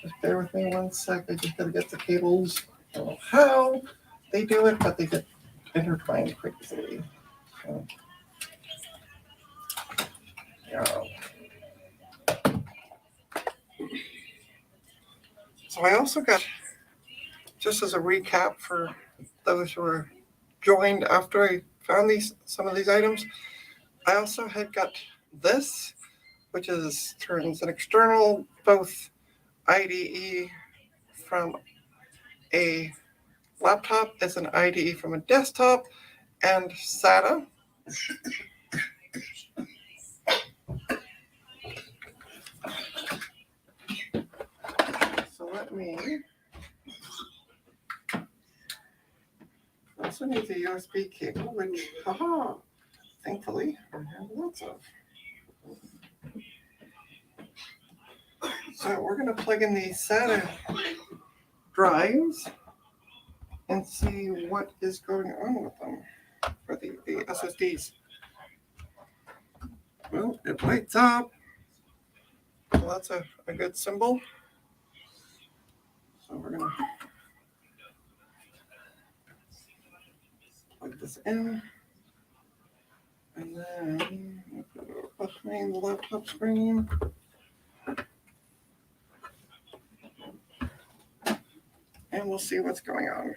Just bear with me 1 sec. I just gotta get the cables. I don't know how they do it, but they get intertwined quite easily. So, yeah. So I also got, just as a recap for those who are joined after I found some of these items, I also had got this, which turns an external both IDE from a laptop as an IDE from a desktop, and SATA. So let me also need the USB cable, which, thankfully, I have lots of. So we're going to plug in the SATA drives and see what is going on with them for the SSDs. Well, it lights up. Well, that's a good symbol. So we're going to plug this in. And then behind the laptop screen. And we'll see what's going on.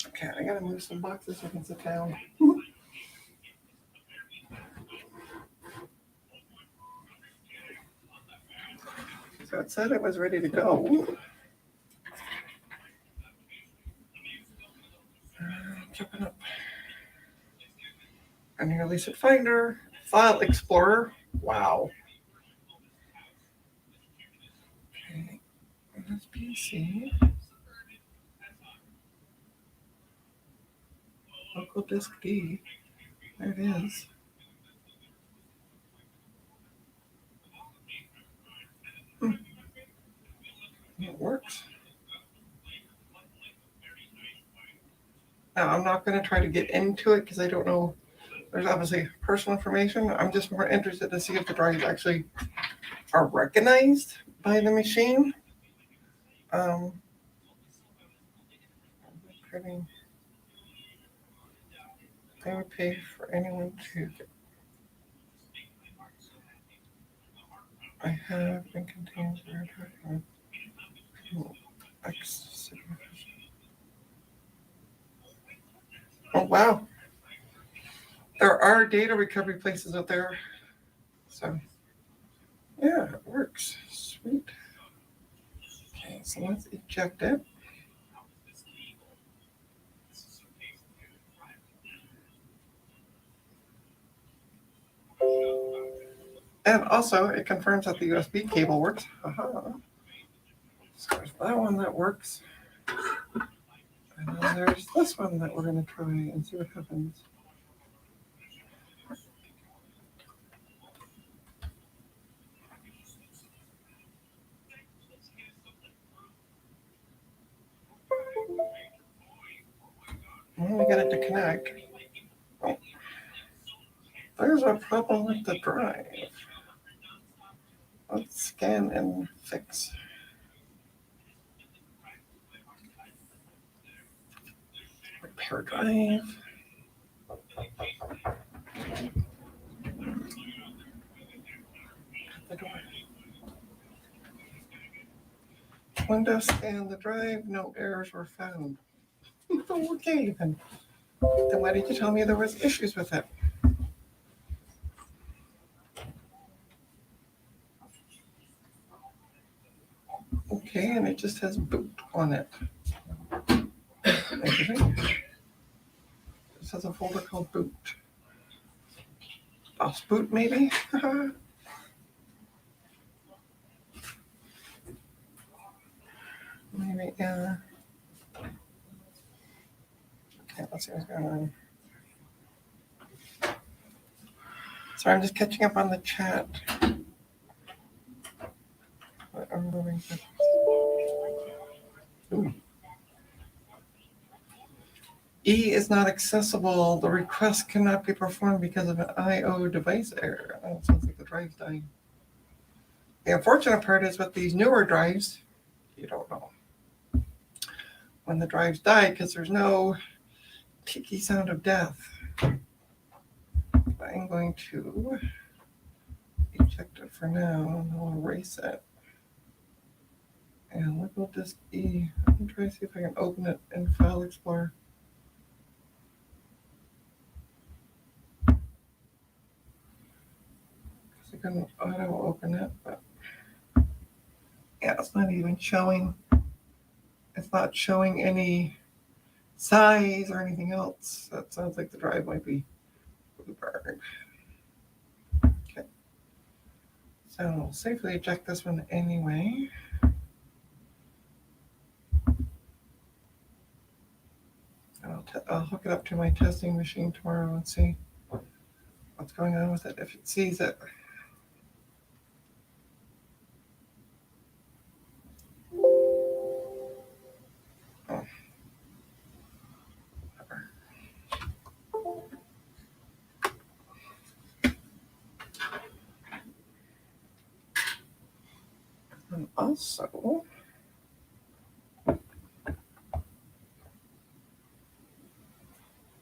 Okay, I gotta move some boxes so I can sit down. So it said it was ready to go. Jumping up. And here, release it Finder, File Explorer. Wow. Okay, that's PC. Local disk D. There it is. It works. Now, I'm not going to try to get into it because I don't know. There's obviously personal information. I'm just more interested to see if the drives actually are recognized by the machine. I would pay for anyone to. I have been contained. Oh, wow. There are data recovery places out there. So Yeah, it works. Sweet. Okay, so let's eject it. And also, it confirms that the USB cable works. So there's that one that works. And then there's this one that we're going to try and see what happens. Well, we get it to connect. Oh, there's a problem with the drive. Let's scan and fix. Repair drive. The door. Windows scan the drive. No errors were found. Okay, then why did you tell me there was issues with it? Okay, and it just has boot on it. It has a folder called boot. DOS boot, maybe? Maybe, yeah. Okay, let's see what's going on. Sorry, I'm just catching up on the chat. Ooh. E is not accessible. The request cannot be performed because of an I/O device error. Oh, it sounds like the drive's dying. The unfortunate part is with these newer drives, you don't know when the drives die because there's no tiki sound of death. I'm going to eject it for now and I'll erase it. And liberal disk E. I'm going to try to see if I can open it in File Explorer. I can auto open it, but yeah, it's not even showing. It's not showing any size or anything else. That sounds like the drive might be burned. Okay. So I'll safely eject this one anyway. I'll hook it up to my testing machine tomorrow and see what's going on with it, if it sees it. Oh. And also,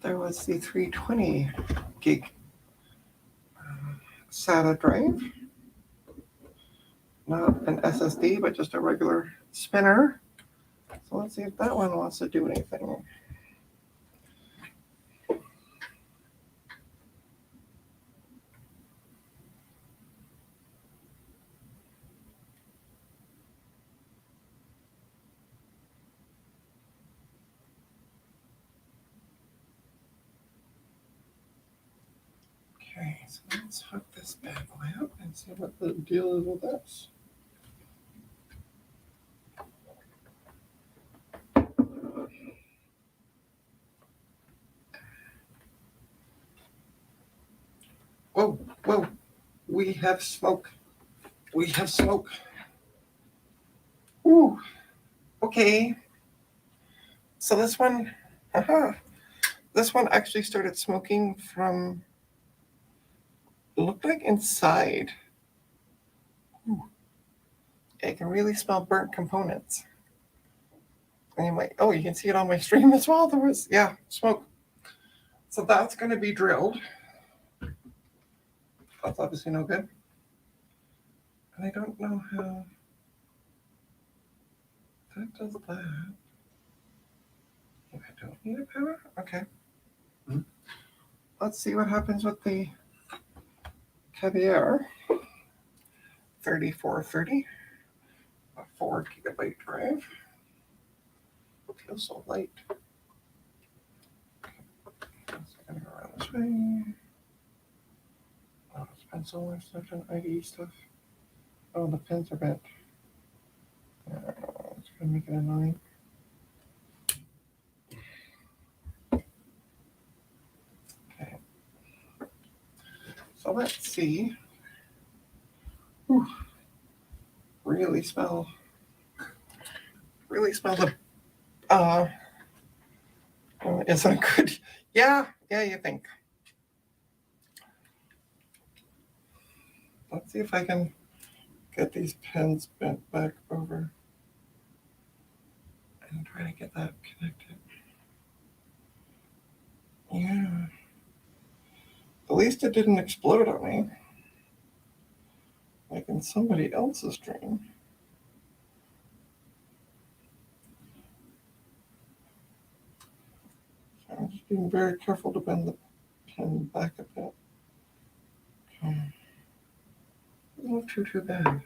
there was the 320 gig SATA drive. Not an SSD, but just a regular spinner. So let's see if that one wants to do anything. Okay, so let's hook this bad boy up and see what the deal is with this. Whoa, whoa, we have smoke. We have smoke. Ooh, okay. So this one, this one actually started smoking from, looked like inside. Ooh. I can really smell burnt components. And you might, oh, you can see it on my stream as well. There was, yeah, smoke. So that's going to be drilled. That's obviously no good. And I don't know how that does that. I don't need a power? Okay. Let's see what happens with the Caviar. 3430, a 4 GB drive. It feels so light. So I'm gonna go around this way. Oh, it's been so much such an IDE stuff. Oh, the pins are bent. It's gonna make it annoying. Okay. So let's see. Whew. Really smell the isn't good. Yeah, you think. Let's see if I can get these pins bent back over and try to get that connected. Yeah. At least it didn't explode on me, like in somebody else's dream. So I'm just being very careful to bend the pin back a bit. Okay. Not too bad.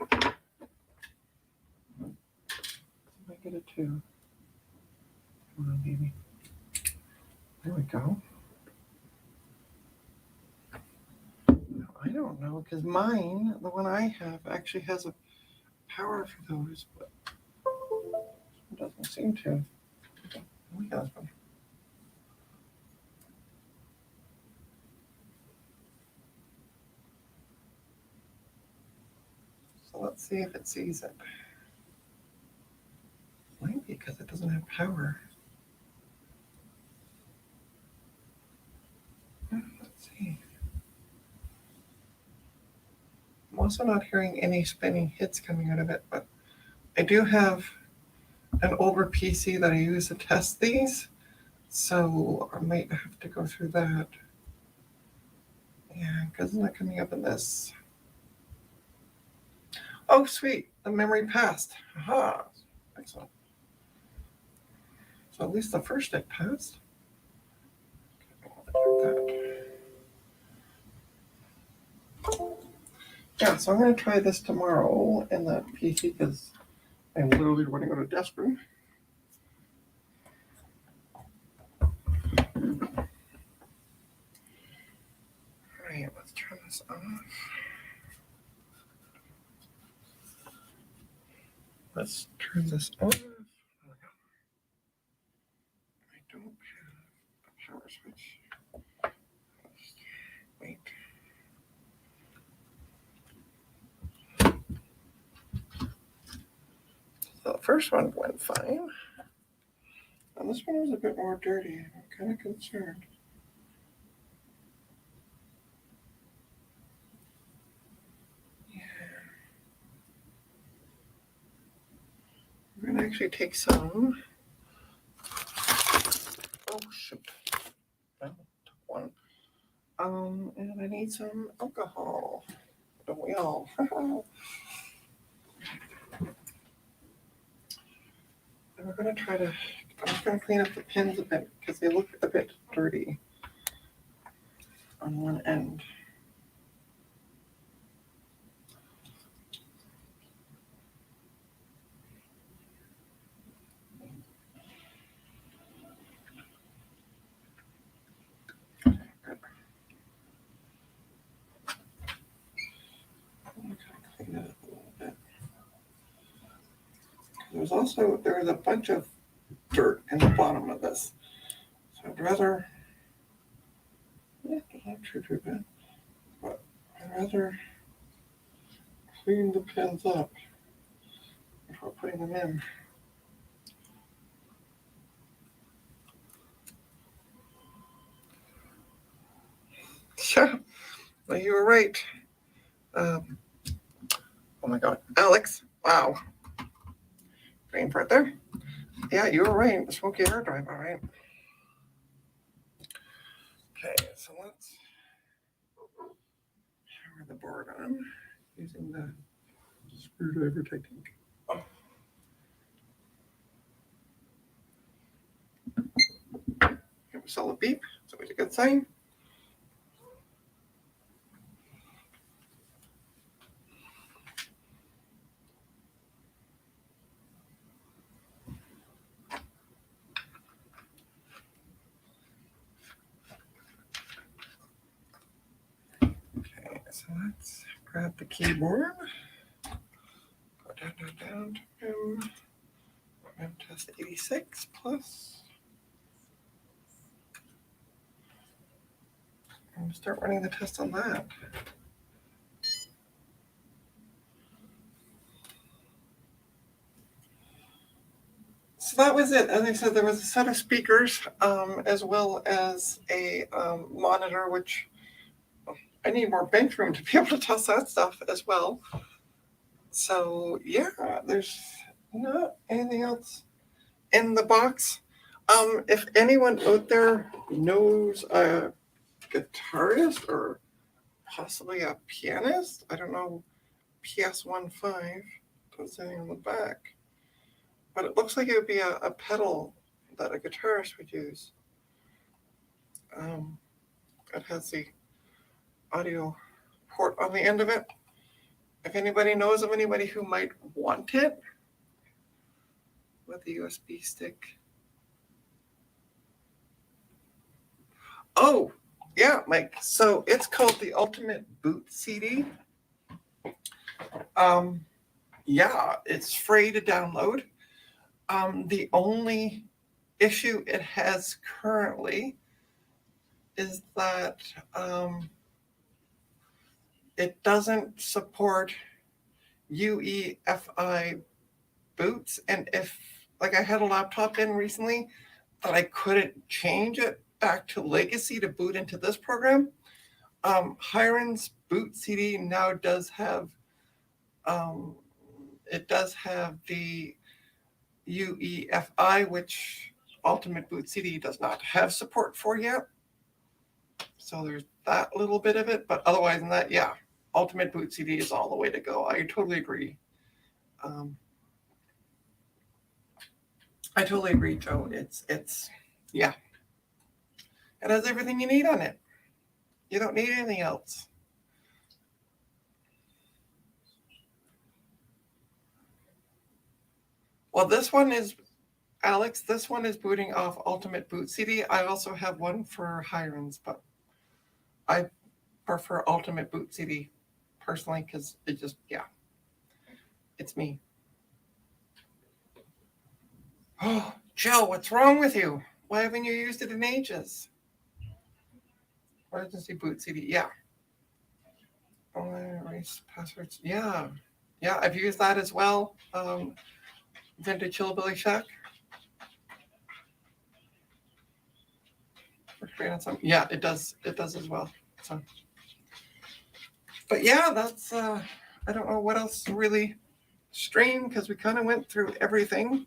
I get it too. Come on, baby. There we go. I don't know, because mine, the one I have, actually has a power for those, but it doesn't seem to. My husband. So let's see if it sees it. Might be because it doesn't have power. Let's see. I'm also not hearing any spinning hits coming out of it, but I do have an older PC that I use to test these, so I might have to go through that. Yeah, because it's not coming up in this. Oh, sweet. The memory passed. Aha. Excellent. So at least the first stick passed. Yeah, so I'm going to try this tomorrow in that PC because I'm literally running out of desk room. Alright, let's turn this off. Let's turn this off. I don't have a power switch. Just wait. So the first one went fine. And this one was a bit more dirty. I'm kind of concerned. Yeah. We're going to actually take some. Oh, shoot. I took one. And I need some alcohol. Don't we all? And we're going to try to, I'm just going to clean up the pins a bit because they look a bit dirty on one end. Clean it up a little bit. There was a bunch of dirt in the bottom of this. So I'd rather, it's not too bad, but I'd rather clean the pins up before putting them in. Yeah, well, you were right. Oh my God, Alex, wow. Green part there. Yeah, you were right. The smoky hard drive, all right. Okay, so let's power the board on using the screwdriver technique. Give a solid beep. It's always a good sign. So let's grab the keyboard. Go down to Vim test 86 plus. And start running the test on that. So that was it. As I said, there was a set of speakers as well as a monitor, which I need more bench room to be able to test that stuff as well. So yeah, there's not anything else in the box. If anyone out there knows a guitarist or possibly a pianist, I don't know, PS15 doesn't anything on the back, but it looks like it would be a pedal that a guitarist would use. It has the audio port on the end of it. If anybody knows of anybody who might want it with the USB stick. Oh, yeah, Mike. So it's called the Ultimate Boot CD. Yeah, it's free to download. The only issue it has currently is that it doesn't support UEFI boots. And if, like, I had a laptop in recently that I couldn't change it back to Legacy to boot into this program, Hiren's Boot CD now does have, it does have the UEFI, which Ultimate Boot CD does not have support for yet. So there's that little bit of it, but otherwise than that, yeah, Ultimate Boot CD is all the way to go. I totally agree. I totally agree, Joe. It's yeah. It has everything you need on it. You don't need anything else. Well, this one is, Alex, this one is booting off Ultimate Boot CD. I also have one for Hiren's, but I prefer Ultimate Boot CD personally because it just, yeah, it's me. Oh, Joe, what's wrong with you? Why haven't you used it in ages? Emergency Boot CD, yeah. Erase passwords, yeah. Yeah, I've used that as well. Vintage Hillbilly Shack. Yeah, it does as well. So, but yeah, that's I don't know what else to really stream because we kind of went through everything.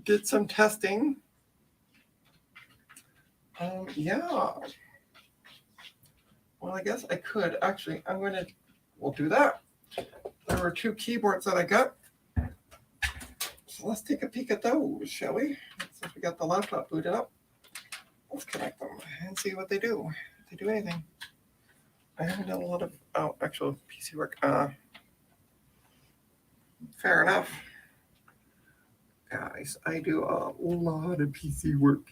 Did some testing. Yeah. Well, I guess I could actually. We'll do that. There were 2 keyboards that I got. So let's take a peek at those, shall we? Since we got the laptop booted up, let's connect them and see what they do. If they do anything. I haven't done a lot of actual PC work. Fair enough. Guys, I do a lot of PC work.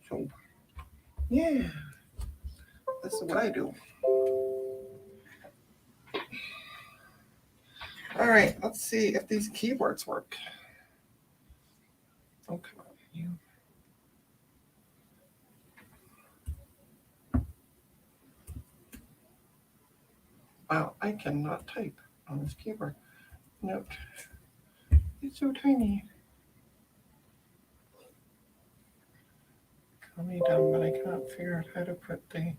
So, yeah, this is what I do. All right, let's see if these keyboards work. Oh, come on, you. Wow, I cannot type on this keyboard. Note. It's so tiny. Call me dumb, but I can't figure out how to put the...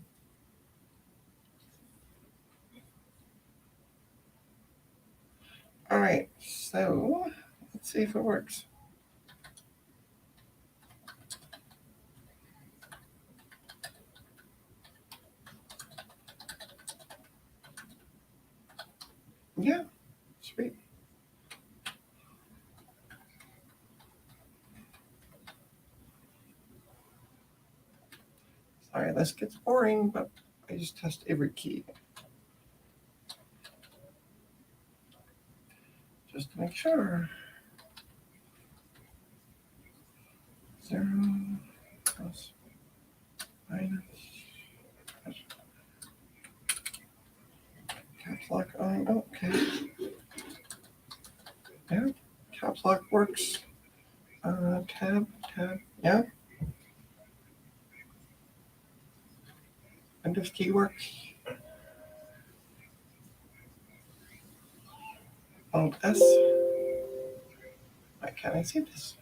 All right, so let's see if it works. Yeah, sweet. Sorry, this gets boring, but I just test every key. Just to make sure. 0 plus minus. Okay. Yeah, caps lock works. Tab, yeah. Windows key works. Alt S. Why can't I see this?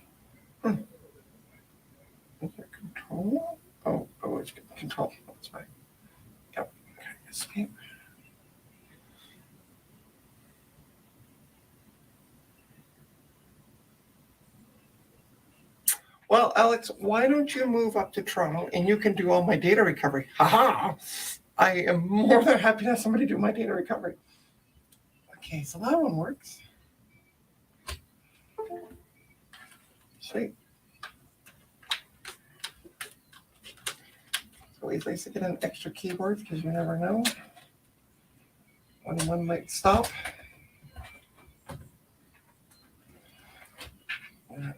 Is there control? Oh, it's control. That's fine. Yep. Okay, escape. Well, Alex, why don't you move up to Toronto and you can do all my data recovery? Haha! I am more than happy to have somebody do my data recovery. Okay, so that one works. Sweet. So always nice to get an extra keyboard because you never know when one might stop.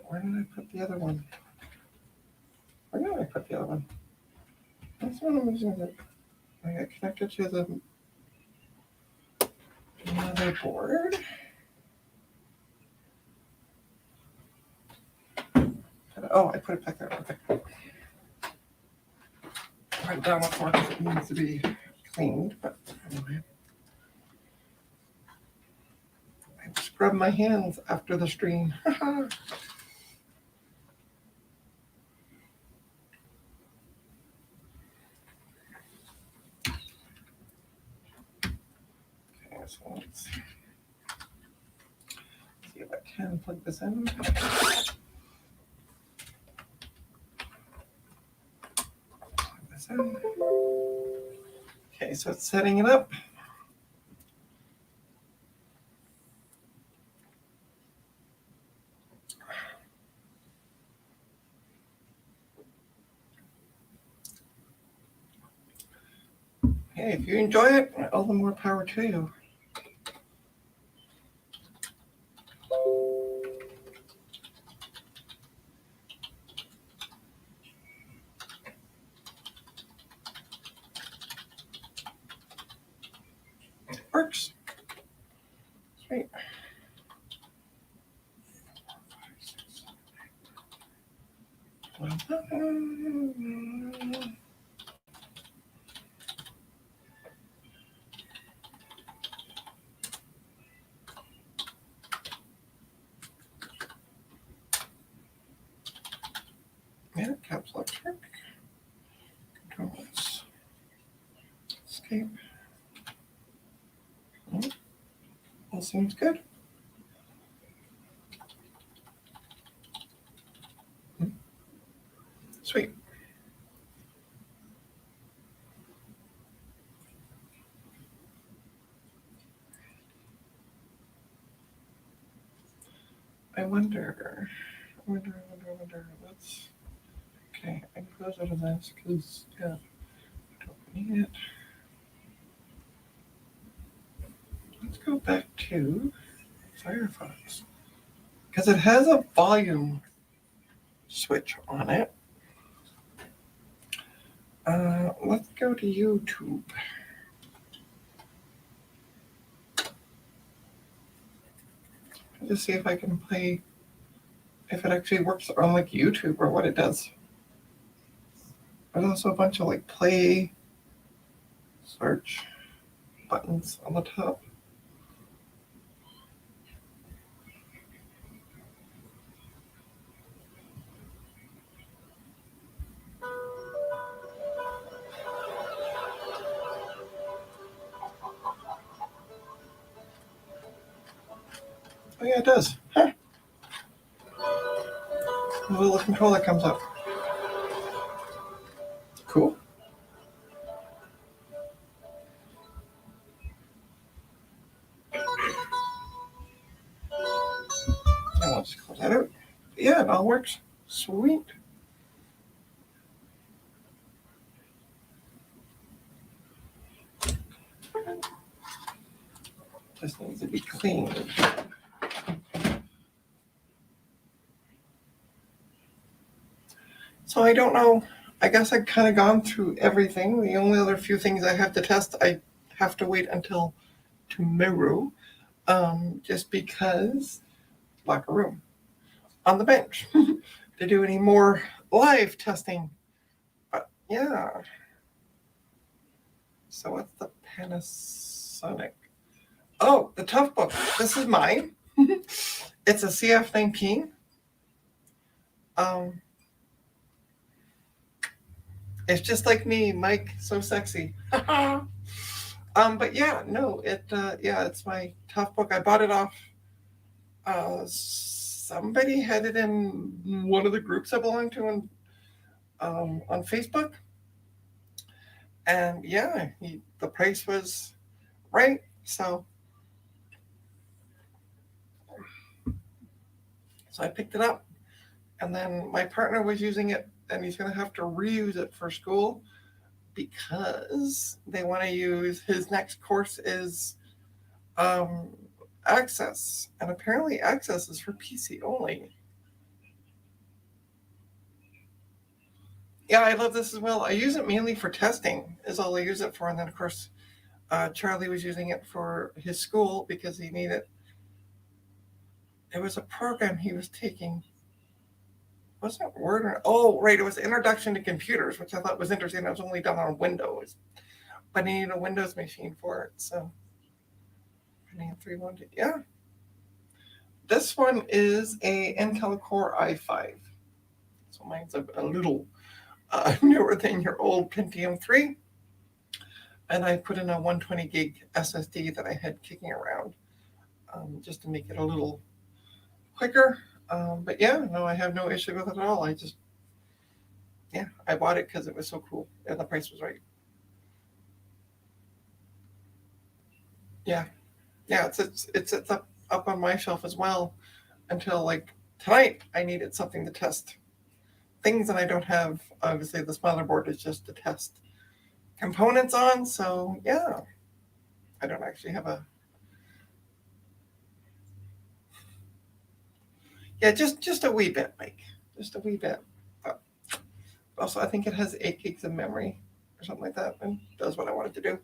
Where did I put the other one? Where did I put the other one? That's what I'm using. I got connected to the motherboard. Oh, I put it back there. Okay. Put it down before it needs to be cleaned, but anyway. I scrubbed my hands after the stream. Okay, so let's see if I can plug this in. Plug this in. Okay, so it's setting it up. Hey, if you enjoy it, all the more power to you. It works. Sweet. Yeah, caps lock check. Control S. Escape. All seems good. Sweet. I wonder. Let's. Okay, I can close out of this because, yeah, I don't need it. Let's go back to Firefox because it has a volume switch on it. Let's go to YouTube. Just see if I can play, if it actually works on like YouTube or what it does. There's also a bunch of like play, search buttons on the top. Oh yeah, it does. Huh. A little controller comes up. Cool. And let's close that out. Yeah, it all works. Sweet. Just needs to be cleaned. So I don't know. I guess I've kind of gone through everything. The only other few things I have to test, I have to wait until tomorrow, just because lack of room on the bench to do any more live testing. But yeah. So what's the Panasonic? Oh, the Toughbook. This is mine. It's a CF19. It's just like me, Mike, so sexy. But yeah, no, it's my Toughbook. I bought it off. Somebody had it in one of the groups I belong to on Facebook, and yeah, the price was right, so I picked it up, and then my partner was using it, and he's going to have to reuse it for school because they want to use his next course is Access, and apparently Access is for PC only. Yeah, I love this as well. I use it mainly for testing is all I use it for, and then of course Charlie was using it for his school because he needed. It was a program he was taking. Wasn't Word or, oh right, it was Introduction to Computers, which I thought was interesting. It was only done on Windows, but he needed a Windows machine for it. So yeah. This one is a Intel Core i5. So mine's a little newer than your old Pentium 3. And I put in a 120 gig SSD that I had kicking around just to make it a little quicker. But yeah, no, I have no issue with it at all. I bought it because it was so cool and the price was right. Yeah, it's up on my shelf as well until like tonight. I needed something to test things, and I don't have, obviously this motherboard is just to test components on. So yeah, I don't actually have just a wee bit, Mike, just a wee bit. But also, I think it has 8 gigs of memory or something like that, and does what I wanted to do.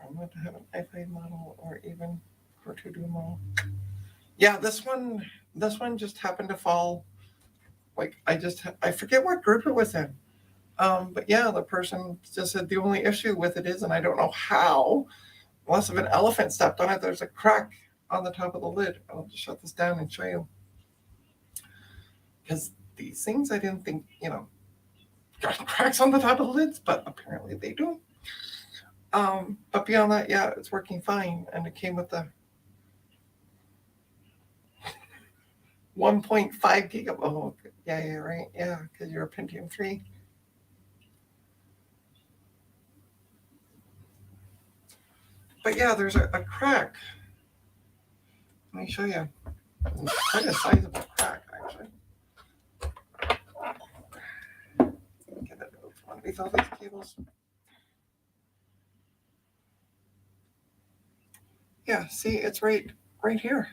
I'm going to have an i5 model or even Core 2 Duo model. Yeah, this one just happened to fall. Like I forget what group it was in. But yeah, the person just said the only issue with it is, and I don't know how, unless if an elephant stepped on it, there's a crack on the top of the lid. I'll just shut this down and show you. Because these things, I didn't think, got cracks on the top of the lids, but apparently they do. But beyond that, yeah, it's working fine. And it came with the 1.5 gigabyte. Oh, yeah, right. Yeah, because you're a Pentium 3. But yeah, there's a crack. Let me show you. It's quite a sizable crack, actually. Get it underneath all these cables. Yeah, see, it's right here.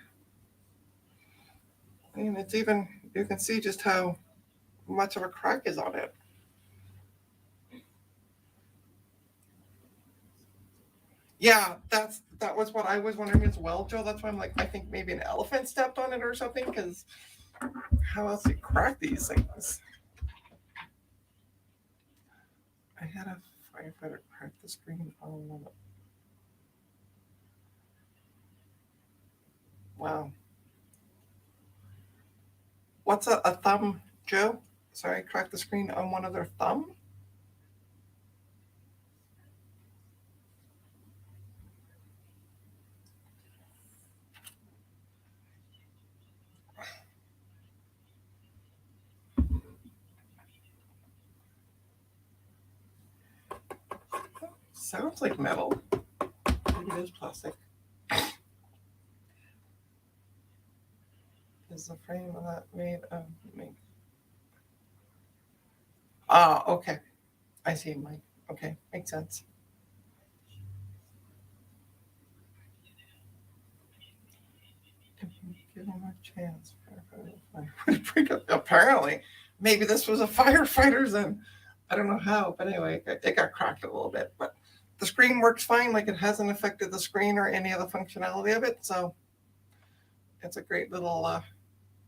And it's even, you can see just how much of a crack is on it. Yeah, that was what I was wondering as well, Joe. That's why I'm like, I think maybe an elephant stepped on it or something, because how else do you crack these things? I had a firefighter crack the screen on. Wow. What's a thumb, Joe? Sorry, crack the screen on one of their thumb? Sounds like metal. Maybe it is plastic. Is the frame of that made of me? Ah, okay. I see, Mike. Okay, makes sense. Give him a chance. Apparently, maybe this was a firefighter's, and I don't know how, but anyway, it got cracked a little bit. But the screen works fine. Like, it hasn't affected the screen or any of the functionality of it. So it's a great little,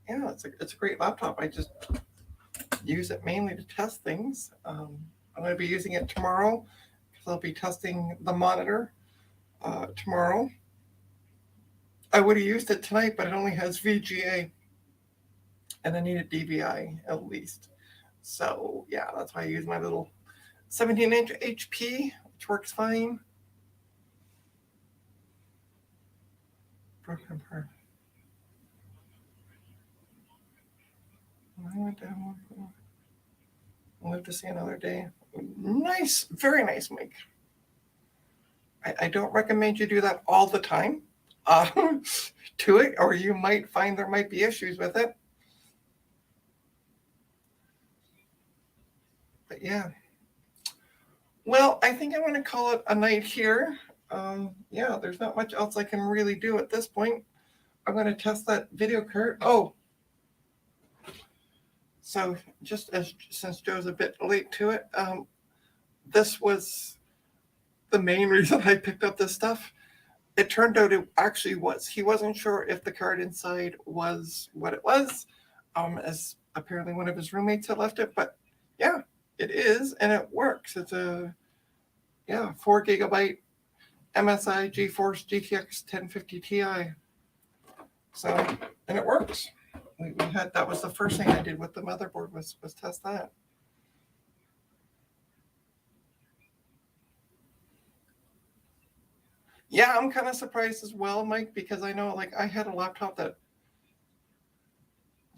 yeah, it's a great laptop. I just use it mainly to test things. I'm going to be using it tomorrow because I'll be testing the monitor tomorrow. I would have used it tonight, but it only has VGA, and I need a DVI at least. So yeah, that's why I use my little 17-inch HP, which works fine. Broken part. I went down. I'll live to see another day. Nice, very nice mic. I don't recommend you do that all the time to it, or you might find there might be issues with it. But yeah. Well, I think I'm going to call it a night here. Yeah, there's not much else I can really do at this point. I'm going to test that video card. Oh, so just since Joe's a bit late to it, this was the main reason I picked up this stuff. It turned out it actually was. He wasn't sure if the card inside was what it was, as apparently one of his roommates had left it. But yeah, it is, and it works. It's a 4 gigabyte MSI GeForce GTX 1050 Ti. So, and it works. We had, that was the first thing I did with the motherboard was test that. Yeah, I'm kind of surprised as well, Mike, because I know, like, I had a laptop that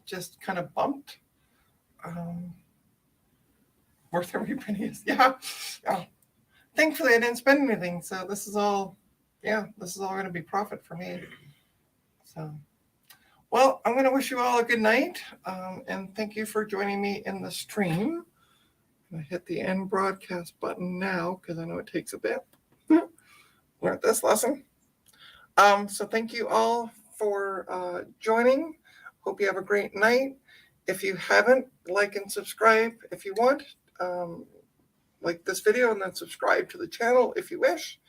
just kind of bumped. Worth every penny is, yeah. Thankfully, I didn't spend anything, so this is all going to be profit for me. So, well, I'm going to wish you all a good night, and thank you for joining me in the stream. I'm going to hit the end broadcast button now because I know it takes a bit. Learned this lesson. So thank you all for joining. Hope you have a great night. If you haven't, like and subscribe if you want. Like this video and then subscribe to the channel if you wish.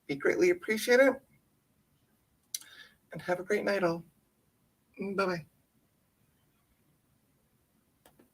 Be greatly appreciated. And have a great night all. Bye-bye.